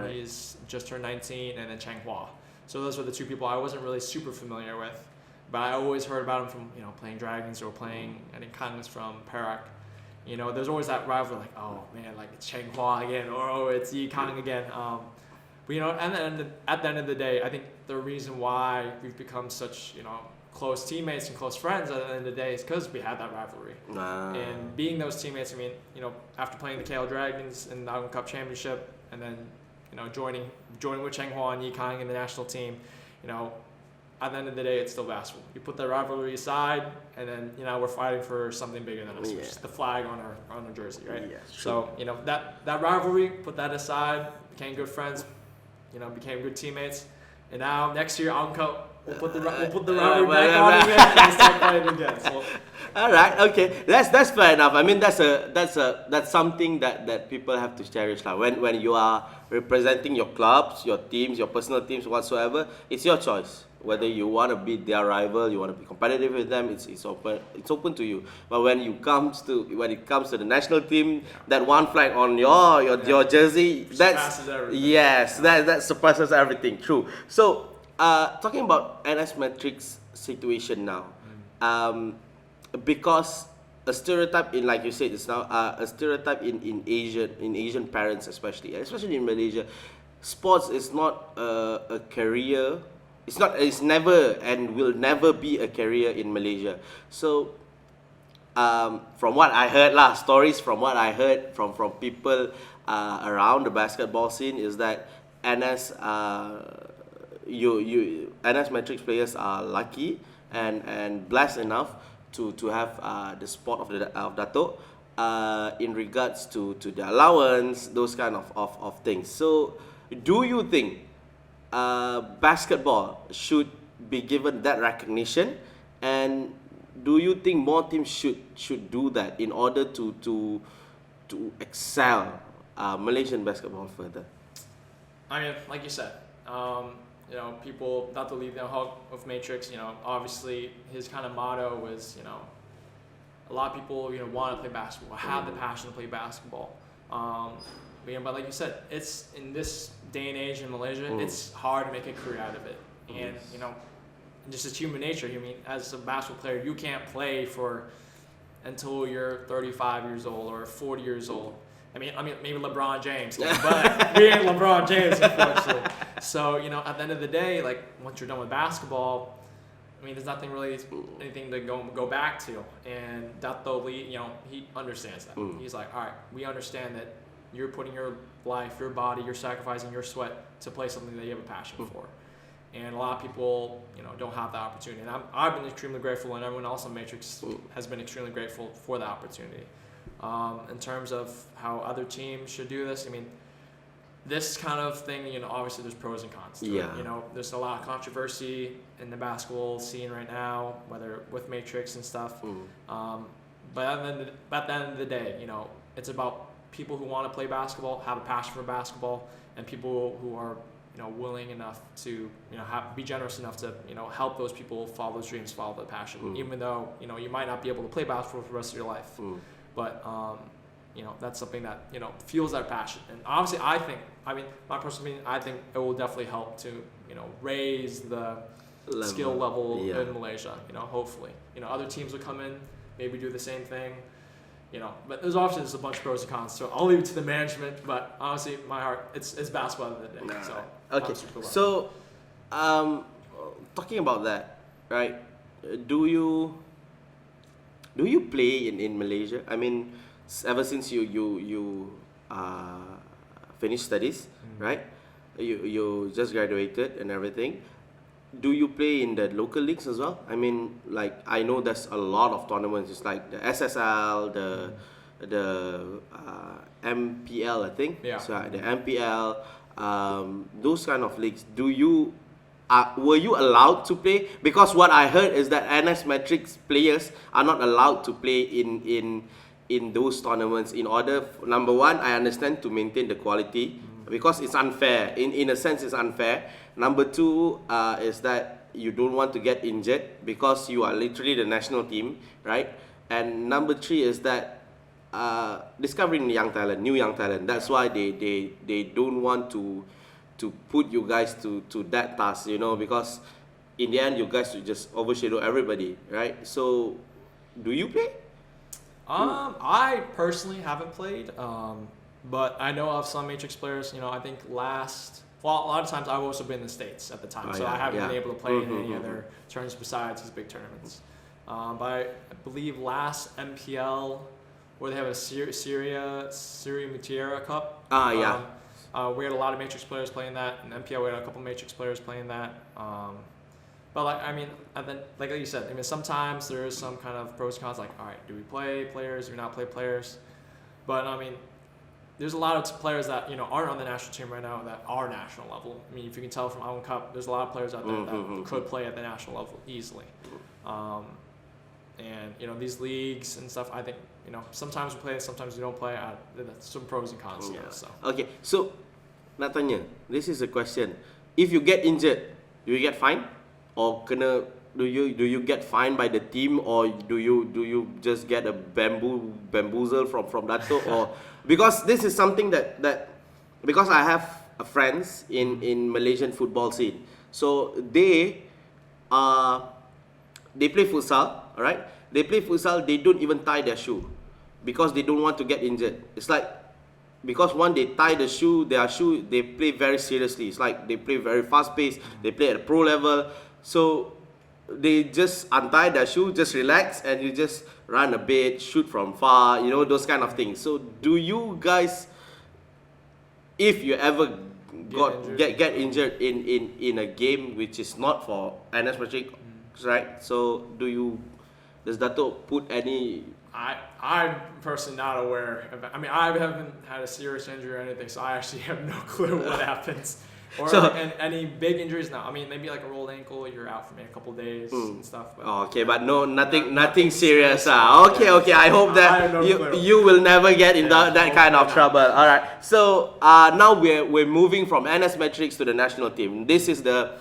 He's just turned 19, and then Chang Hua. So those were the two people I wasn't really super familiar with. But I always heard about him from, you know, playing Dragons or playing, I think Kang was from Perak. You know, there's always that rivalry, like, oh man, like it's Cheng Hua again, or oh, it's Yi Kang again. But you know, and then at the end of the day, I think the reason why we've become such, you know, close teammates and close friends at the end of the day is because we had that rivalry. And being those teammates, I mean, you know, after playing the KL Dragons in the Autumn Cup Championship, and then, you know, joining with Cheng Hua and Yi Kang in the national team, you know, at the end of the day, it's still basketball. You put the rivalry aside, and then we're fighting for something bigger than us, which is the flag on our jersey, right? Yeah, so that rivalry, put that aside, became good friends, became good teammates, and now next year we'll put the rivalry back on again and start playing again. So. All right, okay, that's fair enough. I mean, that's something that people have to cherish. Like when you are representing your clubs, your teams, your personal teams, whatsoever, it's your choice. Whether you want to beat their rival, you want to be competitive with them, it's open to you. But when it comes to the national team, that one flag on your jersey, surpasses everything. Yes, that surpasses everything. True. So, talking about NS Matrix situation now, because a stereotype in, like you said just now, a stereotype in Asian parents, especially in Malaysia, sports is not a career. It's never and will never be a career in Malaysia. So, from what I heard, stories from what I heard from people around the basketball scene is that NS NS Matrix players are lucky and blessed enough to have the sport of Dato' in regards to the allowance, those kind of things. So, do you think basketball should be given that recognition, and do you think more teams should do that in order to excel Malaysian basketball further? I mean, like you said, people not to leave the hook of Matrix. Obviously his kind of motto was, a lot of people want to play basketball, have the passion to play basketball. But like you said, it's in this day and age in Malaysia, it's hard to make a career out of it. And just it's human nature. As a basketball player, you can't play until you're 35 years old or 40 years old. I mean, maybe LeBron James, but we ain't LeBron James, unfortunately. So, at the end of the day, like once you're done with basketball, there's nothing really, anything to go back to. And Dato' Lee, he understands that. He's like, all right, we understand that you're putting your life, your body, you're sacrificing your sweat to play something that you have a passion for. And a lot of people, don't have that opportunity. And I've been extremely grateful, and everyone else on Matrix has been extremely grateful for the opportunity. In terms of how other teams should do this, this kind of thing, obviously there's pros and cons to it. There's a lot of controversy in the basketball scene right now, whether with Matrix and stuff. But at the end of the day, it's about people who want to play basketball, have a passion for basketball, and people who are willing enough to be generous enough to help those people follow those dreams, follow the passion, even though you might not be able to play basketball for the rest of your life. But that's something that fuels that passion. And obviously, my personal opinion, I think it will definitely help to raise the skill level in Malaysia. Hopefully, other teams will come in, maybe do the same thing. But there's obviously a bunch of pros and cons. So I'll leave it to the management. But honestly, my heart, it's basketball at the end of the day. So okay. So, talking about that, right? Do you play in Malaysia? Ever since you finished studies, right? You just graduated and everything. Do you play in the local leagues as well? I know there's a lot of tournaments. It's like the SSL, the MPL, I think. Yeah. So the MPL, those kind of leagues. Were you allowed to play? Because what I heard is that NS Matrix players are not allowed to play in those tournaments. In order, number one, I understand, to maintain the quality, because it's unfair. In a sense, it's unfair. Number two is that you don't want to get injured because you are literally the national team, right? And number three is that discovering new young talent. That's why they don't want to put you guys to that task, because in the end you guys will just overshadow everybody, right? So, do you play? I personally haven't played, but I know of some Matrix players. I think a lot of times I've also been in the States at the time, I haven't been able to play in any other tournaments besides these big tournaments. But I believe last MPL, where they have a Syria Mutiara Cup. We had a lot of Matrix players playing that. In MPL, we had a couple Matrix players playing that. But But like I mean, and then like you said, I mean sometimes there is some kind of pros and cons. Like all right, do we play players? Do we not play players? But I mean, there's a lot of players that aren't on the national team right now that are national level. I mean, if you can tell from Island Cup, there's a lot of players out there that could play at the national level easily. And these leagues and stuff, I think sometimes we play, sometimes we don't play. That's some pros and cons. Yeah. So. Okay, so nak tanya, this is a question. If you get injured, do you get fined, or do you get fined by the team, or do you just get a bamboozle from Dato, or because this is something that because I have friends in Malaysian football scene, so they play futsal, alright? They play futsal, they don't even tie their shoe because they don't want to get injured. It's like, because when they tie their shoe, they play very seriously. It's like they play very fast paced, they play at a pro level. So they just untie their shoe, just relax, and you just run a bit, shoot from far, those kind of things. So do you guys, if you ever get injured in a game which is not for NS Matric, right? So does Dato put any? I'm personally not aware of. I mean, I haven't had a serious injury or anything, so I actually have no clue what happens. Or and any big injuries now. I mean, maybe like a rolled ankle, you're out for maybe a couple of days and stuff. But but nothing serious. Okay. I hope that you will never get in that kind of trouble. All right. So now we're moving from NS Metrics to the national team. This is the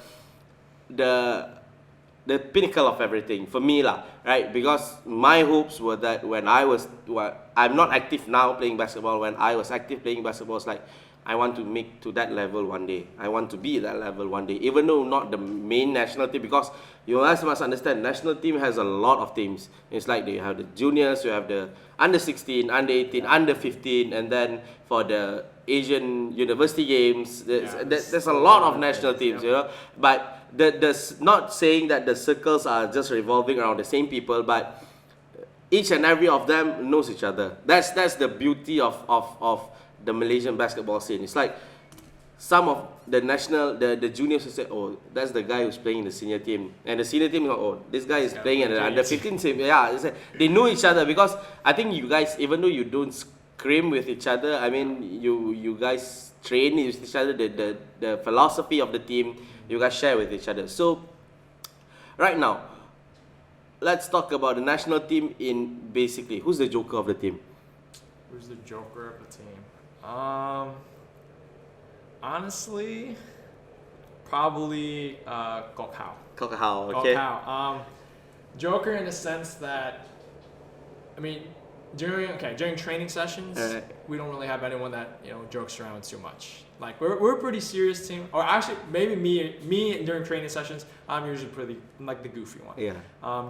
pinnacle of everything for me lah, right? Because my hopes were that I'm not active now playing basketball. When I was active playing basketball, it's like I want to make to that level one day. I want to be at that level one day, even though not the main national team, because you guys must understand, national team has a lot of teams. It's like they have the juniors, you have the under 16, under 18, under 15, and then for the Asian University Games, there's a lot of national teams, But not saying that the circles are just revolving around the same people, but each and every of them knows each other. That's the beauty of the Malaysian basketball scene. It's like some of the the juniors will say, oh, that's the guy who's playing in the senior team, and the senior team, oh, this guy is playing in the under 15 team. Yeah, they know each other, because I think you guys, even though you don't scream with each other, I mean, you guys train with each other, the philosophy of the team, you guys share with each other. So right now, let's talk about the national team. In basically, who's the joker of the team? Who's the joker of the team? Honestly, probably Gok Hao. Okay. Joker in the sense that, I mean, during training sessions, we don't really have anyone that jokes around too much. Like we're a pretty serious team, or actually maybe me during training sessions, I'm usually pretty like the goofy one. Yeah.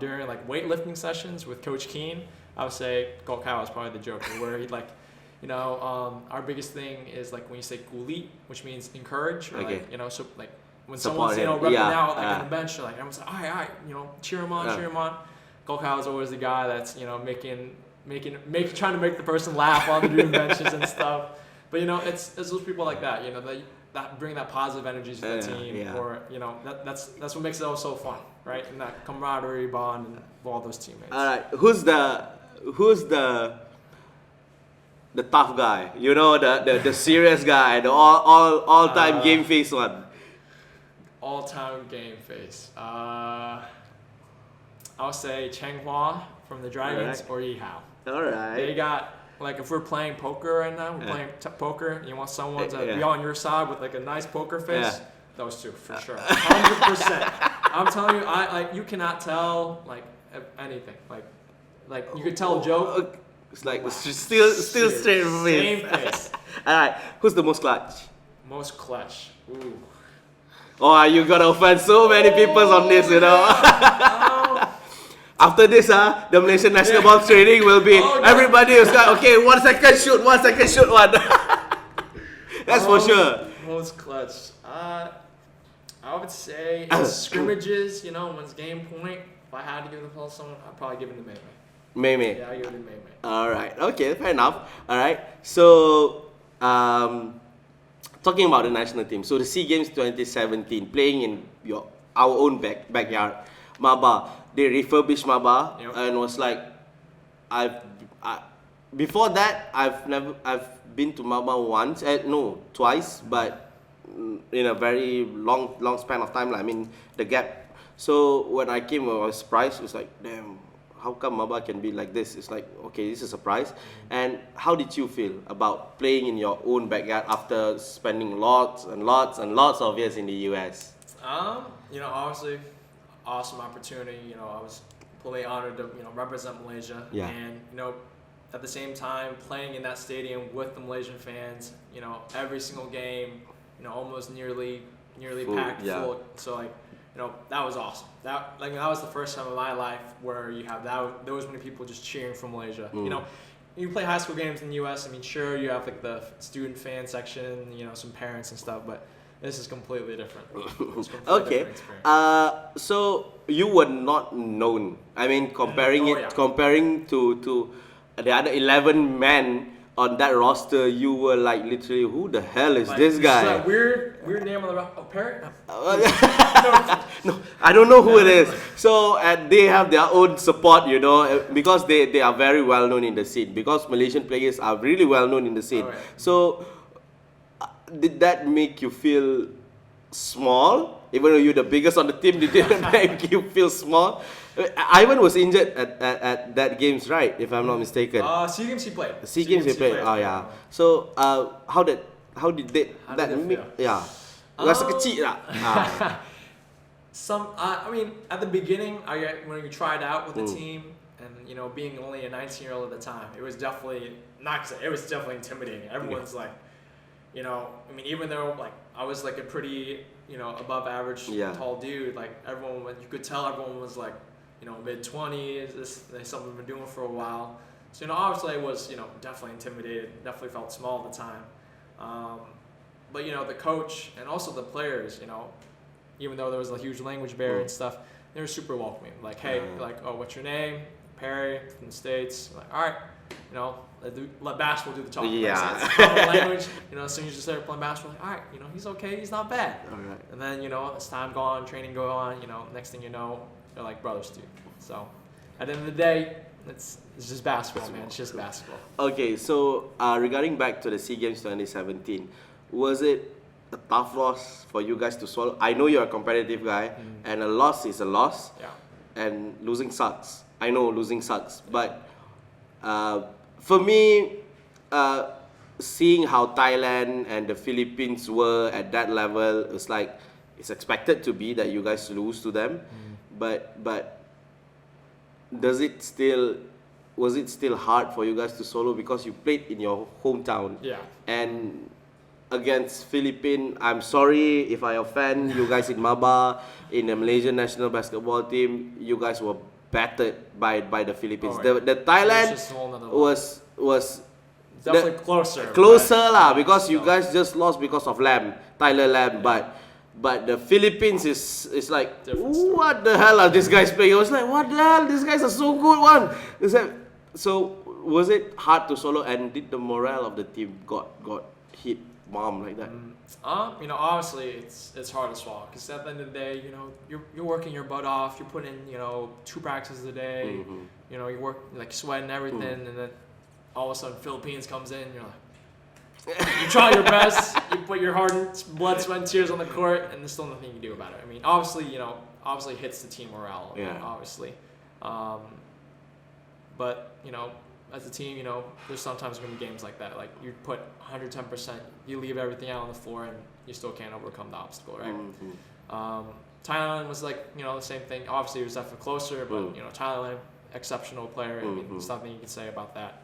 During like weightlifting sessions with Coach Keen, I would say Gok Hao is probably the joker, where he'd like, our biggest thing is like when you say kulit, which means encourage, or like, so like when someone's repping out like on the bench, like everyone's like, all right, cheer him on. Gok Hao is always the guy that's trying to make the person laugh while they're doing benches and stuff. But it's those people like that, that bring that positive energy to the team, or that's what makes it all so fun, right? And that camaraderie bond and all those teammates. All right, who's the tough guy? The serious guy, the all time game face one. All time game face. I would say Cheng Hua from the Dragons, or Yi Hao. All right. They got, like, if we're playing poker right now, playing poker, and you want someone to be on your side with like a nice poker face, those two for sure, 100%. I'm telling you, you cannot tell like anything. Like you could tell a joke. It's like still straight face. Same face. All right. Who's the most clutch? Most clutch. Ooh. Oh, you gotta offend so many people on this, After this, the Malaysian National Ball training will be everybody is like, okay, 1 second shoot, 1 second shoot, one. That's for sure. Most clutch. I would say in scrimmages, when's game point, if I had to give the ball to someone, I'd probably give it to Mei. Yeah, I'd give it to Mei. Alright, okay, fair enough. Alright, so talking about the national team. So the SEA Games 2017, playing in your our own backyard, Maba. They refurbished Maba and was like, before that I've been to Maba once, twice, but in a very long span of time. I mean the gap. So when I came, I was surprised. It was like, damn, how come Maba can be like this? It's like, okay, this is a surprise. And how did you feel about playing in your own backyard after spending lots and lots and lots of years in the US? Obviously, awesome opportunity. I was fully honored to, represent Malaysia. Yeah. And, at the same time, playing in that stadium with the Malaysian fans, every single game, almost nearly packed full. So, that was awesome. That was the first time in my life where you have those many people just cheering for Malaysia. You play high school games in the U.S. I mean, sure, you have like the student fan section, some parents and stuff, but this is completely different. Okay. So you were not known. I mean, comparing to the other 11 men on that roster, you were like literally, who the hell is this guy? It's like weird name on the roster. Perry? No, I don't know who it is. So they have their own support, because they are very well known in the scene. Because Malaysian players are really well known in the scene. Right. So did that make you feel small? Even though you're the biggest on the team, did it make you feel small? Ivan was injured at that games, right? If I'm not mistaken. SEA Games he played. SEA Games he played. Oh yeah. So how did that make? Yeah. Rasa kecil lah. I mean, at the beginning, when you tried out with the team, and being only a 19-year-old at the time, it was definitely intimidating. Everyone's like, I mean, even though like I was like a pretty above average tall dude, like you could tell everyone was like mid-20s. This is something we've been doing for a while. So obviously I was definitely intimidated. Definitely felt small at the time. But the coach and also the players, even though there was a huge language barrier and stuff, they were super welcoming. Like, hey, oh, what's your name? Perry from the States. Like, all right, let basketball do the talking. Yeah. It's common language. As soon as you start playing basketball, like, all right, he's okay. He's not bad. All right. And then as time go on, training go on, next thing you know, they're like brothers too. So at the end of the day, it's just basketball, man. It's just basketball. Okay, so regarding back to the SEA Games 2017, was it a tough loss for you guys to swallow? I know you're a competitive guy, and a loss is a loss, and losing sucks. I know losing sucks, but for me, seeing how Thailand and the Philippines were at that level, it's like it's expected to be that you guys lose to them, but was it still hard for you guys to solo because you played in your hometown? Yeah. And against Philippines, I'm sorry if I offend you guys in Maba, in the Malaysian National Basketball team, you guys were battered by the Philippines. Oh, The Thailand was definitely closer lah, because you guys just lost because of Tyler Lamb, but the Philippines is like, what the hell are these guys playing? I was like, what the hell? These guys are so good, one. So was it hard to solo, and did the morale of the team got hit bomb like that? Obviously it's hard to swallow, because at the end of the day, you're working your butt off. You're putting 2 practices a day. You work like sweating everything, and then all of a sudden Philippines comes in. You're like, you try your best. You put your heart and blood, sweat, and tears on the court, and there's still nothing you can do about it. I mean, obviously it hits the team morale. Yeah. Obviously, but as a team, there's sometimes going to be games like that. Like you put 110%, you leave everything out on the floor, and you still can't overcome the obstacle, right? Thailand was like, the same thing. Obviously, it was definitely closer, but Thailand, exceptional player. I mean, there's nothing you can say about that.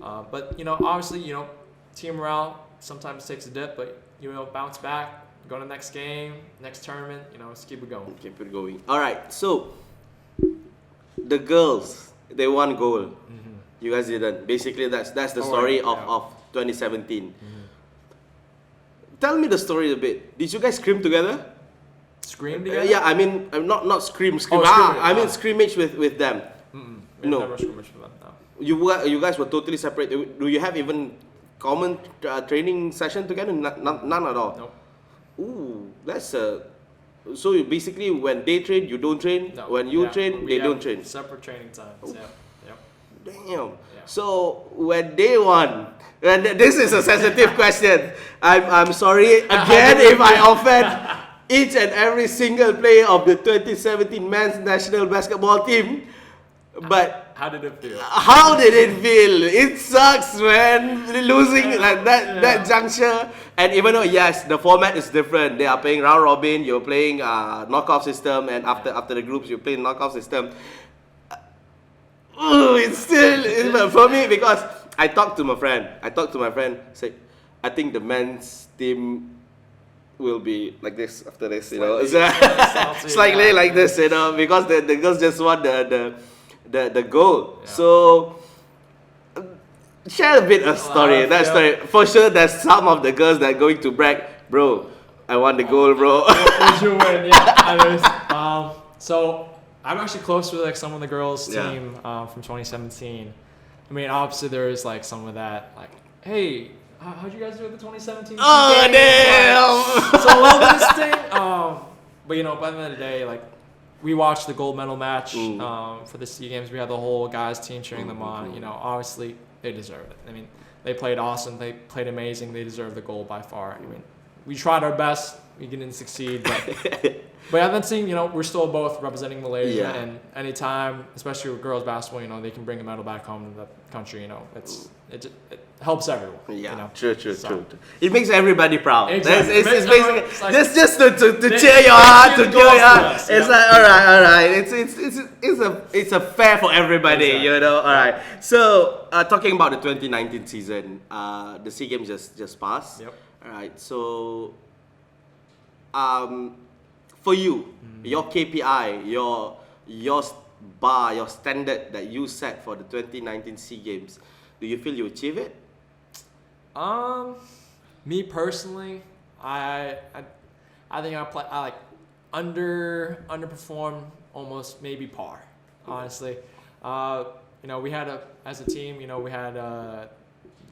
But obviously, team morale sometimes takes a dip, but bounce back, go to the next game, next tournament. Let's keep it going. Keep it going. All right. So the girls, they won gold. You guys didn't. Basically, that's the story of 2017. Tell me the story a bit. Did you guys scrim together? Scream together? Yeah, I mean, not scream. I mean scrimmage with them. No. Never scrimmage with them. No. You guys were totally separate. Do you have even common training session together? None at all. Nope. Ooh, that's a So you basically, when they train, you don't train. No, When you yeah, train, we they don't have train. Separate training times. Yeah. Yep. Damn. Yeah. So when they won, and this is a sensitive question. I'm sorry again if I offend each and every single player of the 2017 men's national basketball team. But How did it feel? how did it feel? It sucks, man. Losing like that juncture. And even though yes, the format is different. They are playing round robin. You're playing knockout system, and after the groups, you play knockout system. It's still for me because I talked to my friend. Said, I think the men's team will be like this after this. You know, slightly like this. You know, because the girls just won the goal. Yeah. So share a bit of story. That story for sure. There's some of the girls that are going to brag, bro. I won the goal, bro. Did you win? Yeah. So I'm actually close with like some of the girls' team from 2017. I mean, obviously there is like some of that, like, hey, how'd you guys do at the 2017? Oh damn! So a little bit of sting. But you know, by the end of the day, like, we watched the gold medal match for the SEA Games. We had the whole guys team cheering them on. You know, obviously they deserve it. I mean, they played awesome. They played amazing. They deserve the gold by far. I mean, we tried our best. We didn't succeed, but I've been seeing, you know, we're still both representing Malaysia, and anytime, especially with girls basketball, you know, they can bring a medal back home to the country. You know, it helps everyone. Yeah, you know? True. It makes everybody proud. Exactly. It's basically like, just to cheer your heart, to cheer your heart. It's like all right. It's a fair for everybody, you know. All right. So talking about the 2019 season, the SEA Games just passed. Yep. All right. So for you, your KPI, your bar, your standard that you set for the 2019 SEA Games, do you feel you achieve it? Me personally, I think I like underperformed, almost maybe par, honestly. You know, we had as a team, you know, we had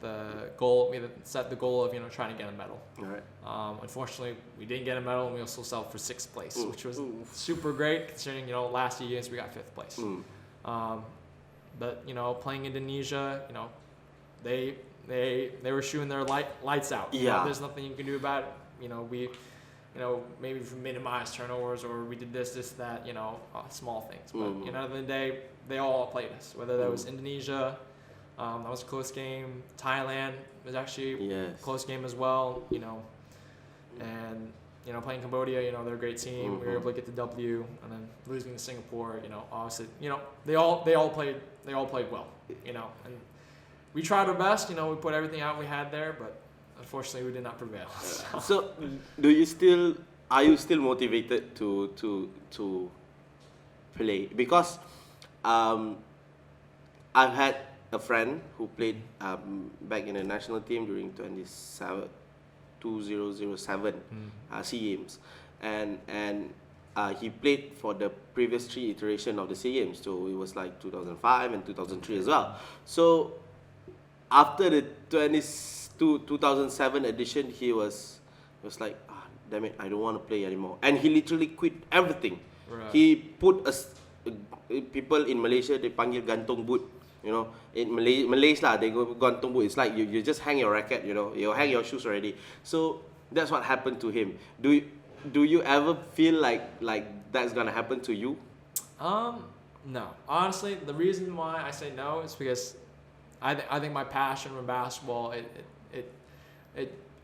the goal. We had set the goal of, you know, trying to get a medal. All right. Unfortunately, we didn't get a medal, and we also settled for 6th place, which was super great considering, you know, last year we got 5th place. But you know, playing Indonesia, you know, they were shooting their lights out. You know, there's nothing you can do about it. You know, we, you know, maybe minimize turnovers, or we did this, that, you know, small things. But you know, at the end of the day, they all played us. Whether that was Indonesia, that was a close game. Thailand was actually a close game as well. You know, and you know, playing Cambodia, you know, they're a great team. We were able to get the W, and then losing to Singapore, you know, obviously, you know, they all played well, you know, and we tried our best. You know, we put everything out we had there, but unfortunately, we did not prevail. So, are you still motivated to play? Because I've had a friend who played back in the national team during 2007 SEA Games, and he played for the previous 3 iteration of the SEA Games. So it was like 2005 and 2003 as well. So after the 2007 edition, he was like, damn it, I don't want to play anymore. And he literally quit everything. Right. He put people in Malaysia, they panggil gantung boot. You know, in Malaysia, they go gantung boot. It's like you just hang your racket, you know, you hang your shoes already. So that's what happened to him. Do you ever feel like that's gonna happen to you? No. Honestly, the reason why I say no is because I think my passion for basketball it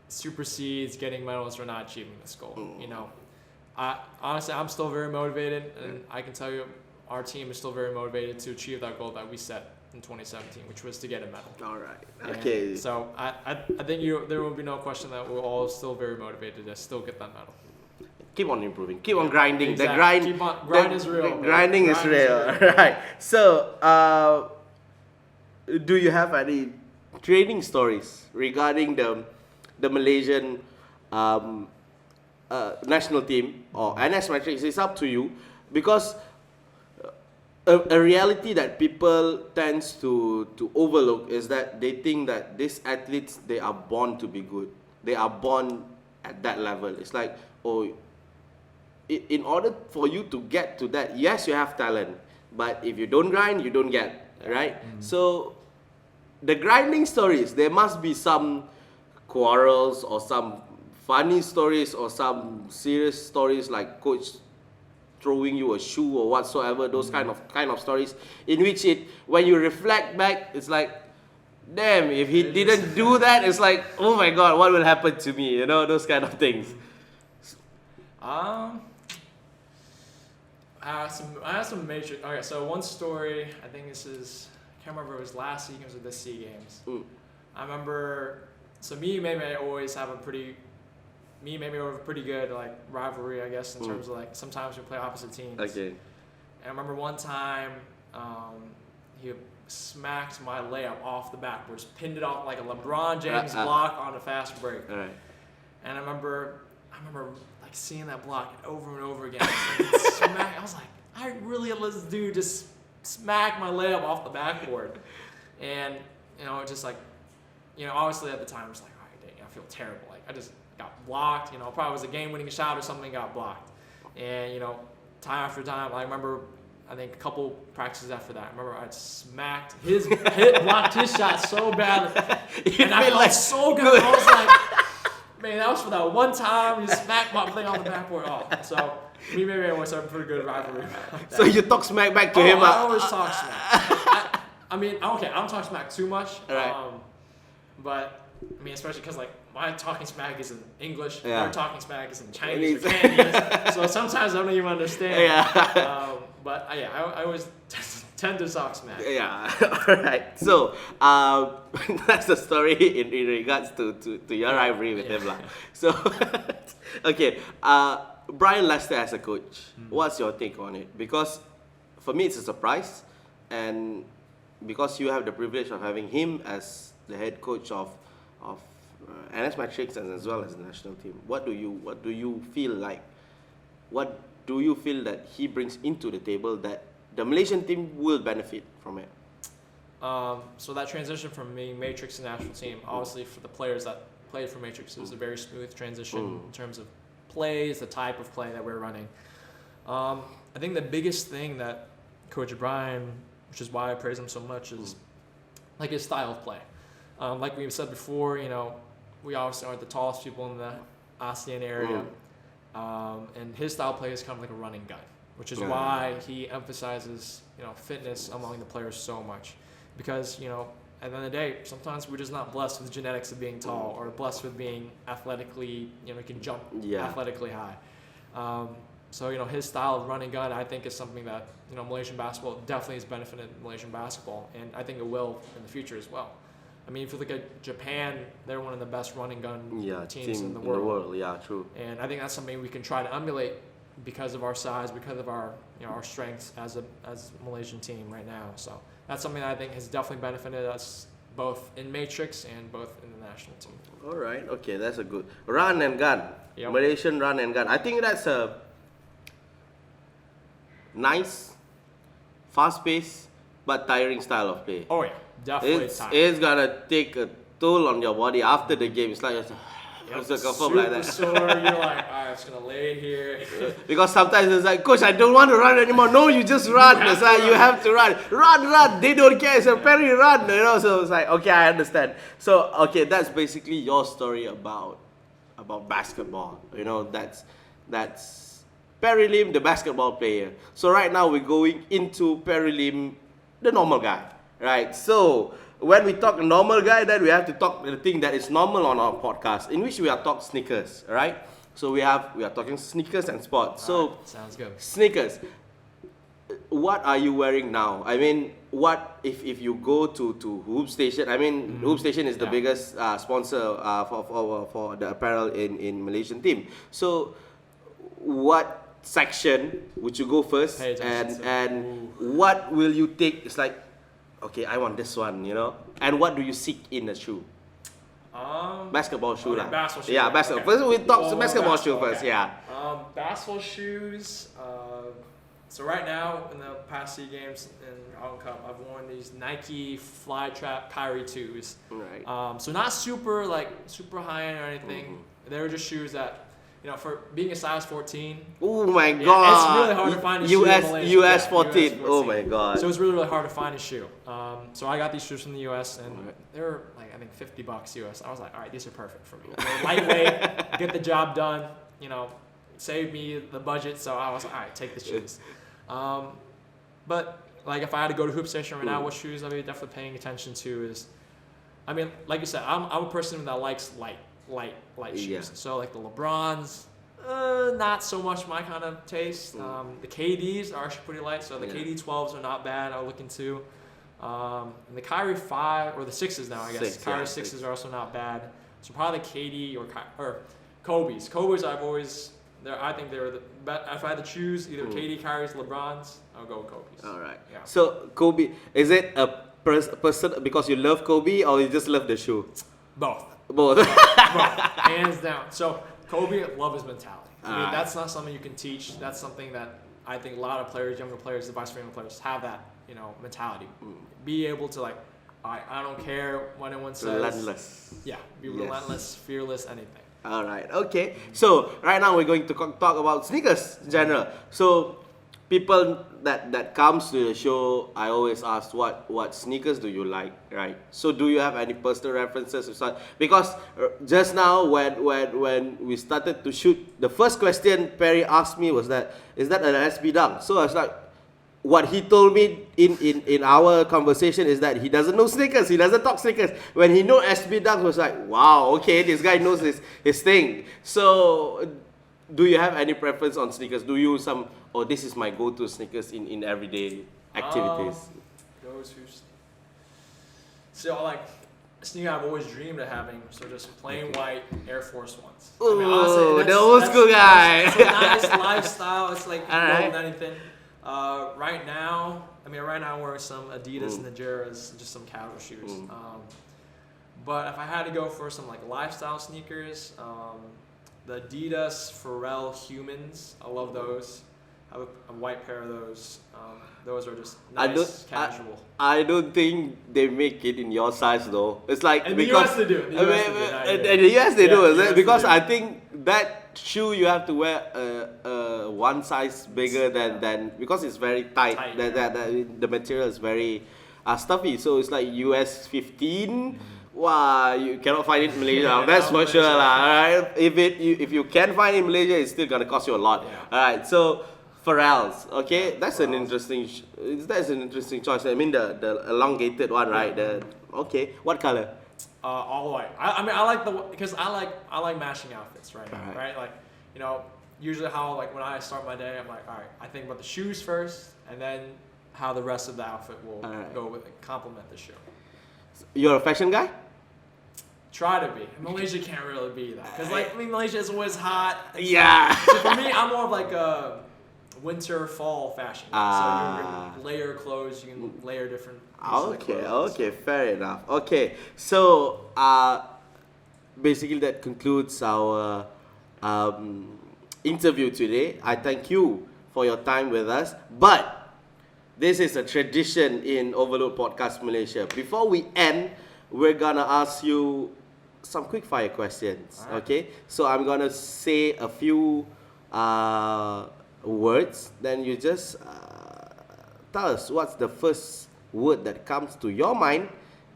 supersedes getting medals or not achieving this goal. You know, honestly, I'm still very motivated, and I can tell you, our team is still very motivated to achieve that goal that we set in 2017, which was to get a medal. All right. Okay. And so I think there will be no question that we're all still very motivated to still get that medal. Keep on improving. Keep on grinding. Exactly. The grind is real. Grinding is real. Right. So, do you have any training stories regarding the Malaysian national team or NS Matrix? It's up to you, because a reality that people tends to overlook is that they think that these athletes, they are born to be good. They are born at that level. It's like, oh, in order for you to get to that, yes, you have talent, but if you don't grind, you don't get, right? So the grinding stories, there must be some quarrels or some funny stories or some serious stories like coach throwing you a shoe or whatsoever, those kind of stories in which when you reflect back, it's like, damn, if he didn't do that, it's like, oh my god, what will happen to me, those kind of things. I have some major. Okay, so one story. I think I can't remember if it was last SEA Games or this SEA Games. I remember. So me and Maybe always have a pretty good like rivalry, I guess, in terms of like sometimes we play opposite teams. Okay. And I remember one time, he smacked my layup off the backboard, just pinned it off like a LeBron James block on a fast break. All right. And I remember like seeing that block over and over again. I was like, I really let this dude just smack my layup off the backboard. And, just like, obviously at the time I was like, all right, dang, I feel terrible. Like I just got blocked, probably was a game-winning shot or something got blocked. And, time after time, I remember, I think a couple practices after that, I remember I smacked blocked his shot so bad. And I felt so good. I was like, man, that was for that one time you smacked my thing on the backboard off. So me maybe I always have a pretty good rivalry. So you talk smack back to him? I always talk smack. I don't talk smack too much. Right. But I mean, especially because like my talking smack is in English, yeah. Your talking smack is in Chinese or Cantonese, so sometimes I don't even understand. Yeah. But I always tend to talk smack. Yeah. All right. So that's the story in regards to your rivalry with him, lah. So okay. Brian Lester as a coach, what's your take on it? Because for me it's a surprise, and because you have the privilege of having him as the head coach of NS Matrix and as well as the national team, what do you feel like? What do you feel that he brings into the table that the Malaysian team will benefit from it? So that transition from being Matrix to national team, obviously for the players that played for Matrix, it was a very smooth transition in terms of plays, the type of play that we're running. I think the biggest thing that Coach Brian, which is why I praise him so much, is like his style of play. Like we've said before, we obviously aren't the tallest people in the ASEAN area. And his style of play is kind of like a running gun, which is why he emphasizes, fitness among the players so much. Because, at the end of the day, sometimes we're just not blessed with genetics of being tall or blessed with being athletically, we can jump athletically high. So, his style of running gun, I think, is something that, Malaysian basketball definitely has benefited Malaysian basketball, and I think it will in the future as well. I mean, if you look at Japan, they're one of the best running gun teams in the world. Yeah, true. And I think that's something we can try to emulate because of our size, because of our our strengths as a Malaysian team right now. So that's something that I think has definitely benefited us both in Matrix and both in the national team. All right, okay, that's a good run and gun. Yep. Malaysian run and gun. I think that's a nice, fast-paced but tiring style of play. Oh yeah, definitely. It's gonna take a toll on your body after the game. It's like super like that. sore. You're like, all right, I'm just gonna lay here. Because sometimes it's like, coach, I don't want to run anymore. No, you just run. It's like you have to run. Run. They don't care. It's a Perry run. So it's like, okay, I understand. So okay, that's basically your story about basketball. That's Perry Lim, the basketball player. So right now we're going into Perry Lim, the normal guy, right? So when we talk normal guy, then we have to talk the thing that is normal on our podcast, in which we are talking sneakers, right? So we are talking sneakers and sports. So sounds good. Sneakers. What are you wearing now? I mean, what if you go to Hoop Station? I mean, Hoop Station is the biggest sponsor for the apparel in Malaysian team. So what section would you go first, and what will you take? It's like, okay, I want this one, and what do you seek in a shoe? Basketball shoe, lah. Basketball shoe. Yeah, basketball. Okay. First we talk basketball shoe first. Okay. Yeah. Basketball shoes. So right now in the past SEA Games and World Cup, I've worn these Nike Flytrap Kyrie 2s. Right. So not super high end or anything. They were just shoes that for being a size 14. Oh my Yeah, god. it's really hard to find a shoe in Malaysia. US Yeah, 14. Oh my god. So it's really, really hard to find a shoe. So I got these shoes from the US, and they were like, I think $50 US. I was like, all right, these are perfect for me. They're lightweight, get the job done, save me the budget. So I was like, all right, take the shoes. But like if I had to go to Hoop Station right now, what shoes I'd be definitely paying attention to is, like you said, I'm a person that likes light shoes. Yeah. So like the LeBrons, not so much my kind of taste. The KDs are actually pretty light, so the KD 12s are not bad. I'll look into. And the Kyrie 5 or the 6s now, I guess. Kyrie 6s are also not bad. So probably the KD or Kobe's. Kobe's I think they're the best. If I had to choose either KD, Kyrie's, LeBrons, I'll go with Kobe's. All right. Yeah. So Kobe, is it a person because you love Kobe or you just love the shoe? Both. Both. Hands down. So Kobe, love his mentality. That's not something you can teach. That's something that I think a lot of players, younger players, the vice president players, have that mentality. Be able to I don't care what anyone says. Relentless. Yeah, be relentless, fearless, anything. All right. Okay. So right now we're going to talk about sneakers in general. So people that comes to the show, I always ask what sneakers do you like, right? So do you have any personal references or something? Because just now when we started to shoot, the first question Perry asked me was that, is that an SB Dunk? So I was like, what he told me in our conversation is that he doesn't know sneakers. He doesn't talk sneakers. When he know SB Dunk, was like, wow, okay, this guy knows his thing. So do you have any preference on sneakers? Do you this is my go-to sneakers in everyday activities? So like a sneaker I've always dreamed of having, so just plain white Air Force Ones. Ooh, the old school guy. It's a nice lifestyle. It's like Alright. more than anything. Right now I'm wearing some Adidas and Najeras, just some casual shoes. But if I had to go for some like lifestyle sneakers, the Adidas Pharrell Humans, I love those. I have a white pair of those. Those are just nice, casual. I don't think they make it in your size though. It's like In because the US they do. in the US they do, is it? US Because they do. I think that shoe you have to wear one size bigger than because it's very tight. The material is very stuffy. So it's like US 15. Wow, you cannot find it in Malaysia. That's for sure, lah. Alright, if you can find it in Malaysia, it's still gonna cost you a lot. Yeah. Alright, so Pharrells, okay, that's an interesting choice. I mean the elongated one, right? What color? All white. I like because I like matching outfits right now, right? Like, usually how like when I start my day, I'm like, all right, I think about the shoes first, and then how the rest of the outfit will go with complement the shoe. You're a fashion guy? Try to be. Malaysia can't really be that because Malaysia is always hot. Yeah. So for me, I'm more of like a winter fall fashion. So you can layer clothes, you can layer different pieces of clothes. Okay, fair enough. Okay, so basically that concludes our interview today. I thank you for your time with us. But this is a tradition in Overload Podcast Malaysia. Before we end, we're gonna ask you some quickfire questions. Right. Okay, so I'm gonna say a few words, then you just tell us what's the first word that comes to your mind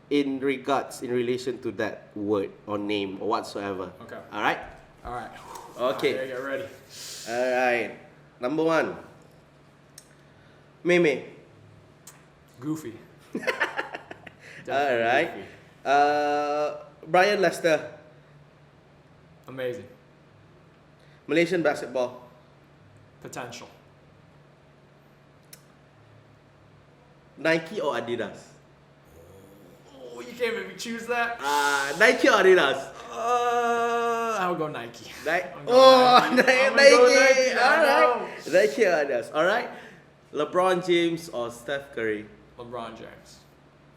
in relation to that word or name or whatsoever. Okay. All right. Okay. Right, get ready. All right. Number 1. Meme. Goofy. All right. Goofy. Brian Lester. Amazing. Malaysian Basketball. Potential. Nike or Adidas? Oh, you can't make me choose that. Nike or Adidas? I would go Nike. Nike. I'm going Nike. All right. Nike or Adidas. All right. LeBron James or Steph Curry? LeBron James.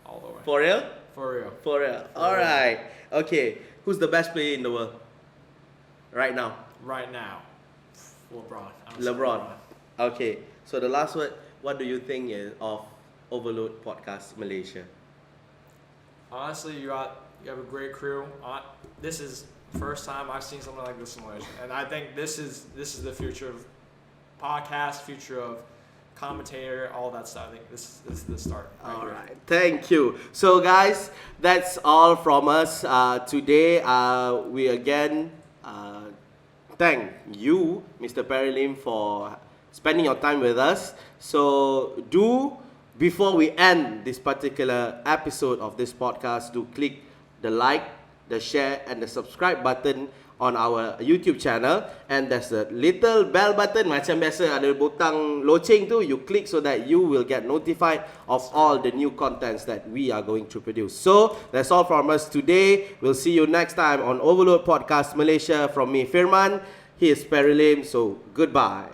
All the way. For real? For real. For real. All right. Okay. Who's the best player in the world right now? Right now. LeBron. LeBron. Okay. So the last word. What do you think of Overload Podcast Malaysia? Honestly, you have a great crew. This is first time I've seen something like this in Malaysia, and I think this is the future of podcast, future of commentator, all that stuff. I think this is the start. All right, thank you. So guys, that's all from us today. We again thank you, Mr. Perry Lim, for spending your time with us. So before we end this particular episode of this podcast, do click the like, the share, and the subscribe button on our YouTube channel, and there's a little bell button macam biasa ada butang loceng tu, you click so that you will get notified of all the new contents that we are going to produce. So that's all from us today. We'll see you next time on Overload Podcast Malaysia. From me, Firman, he is Perry Lim, so goodbye.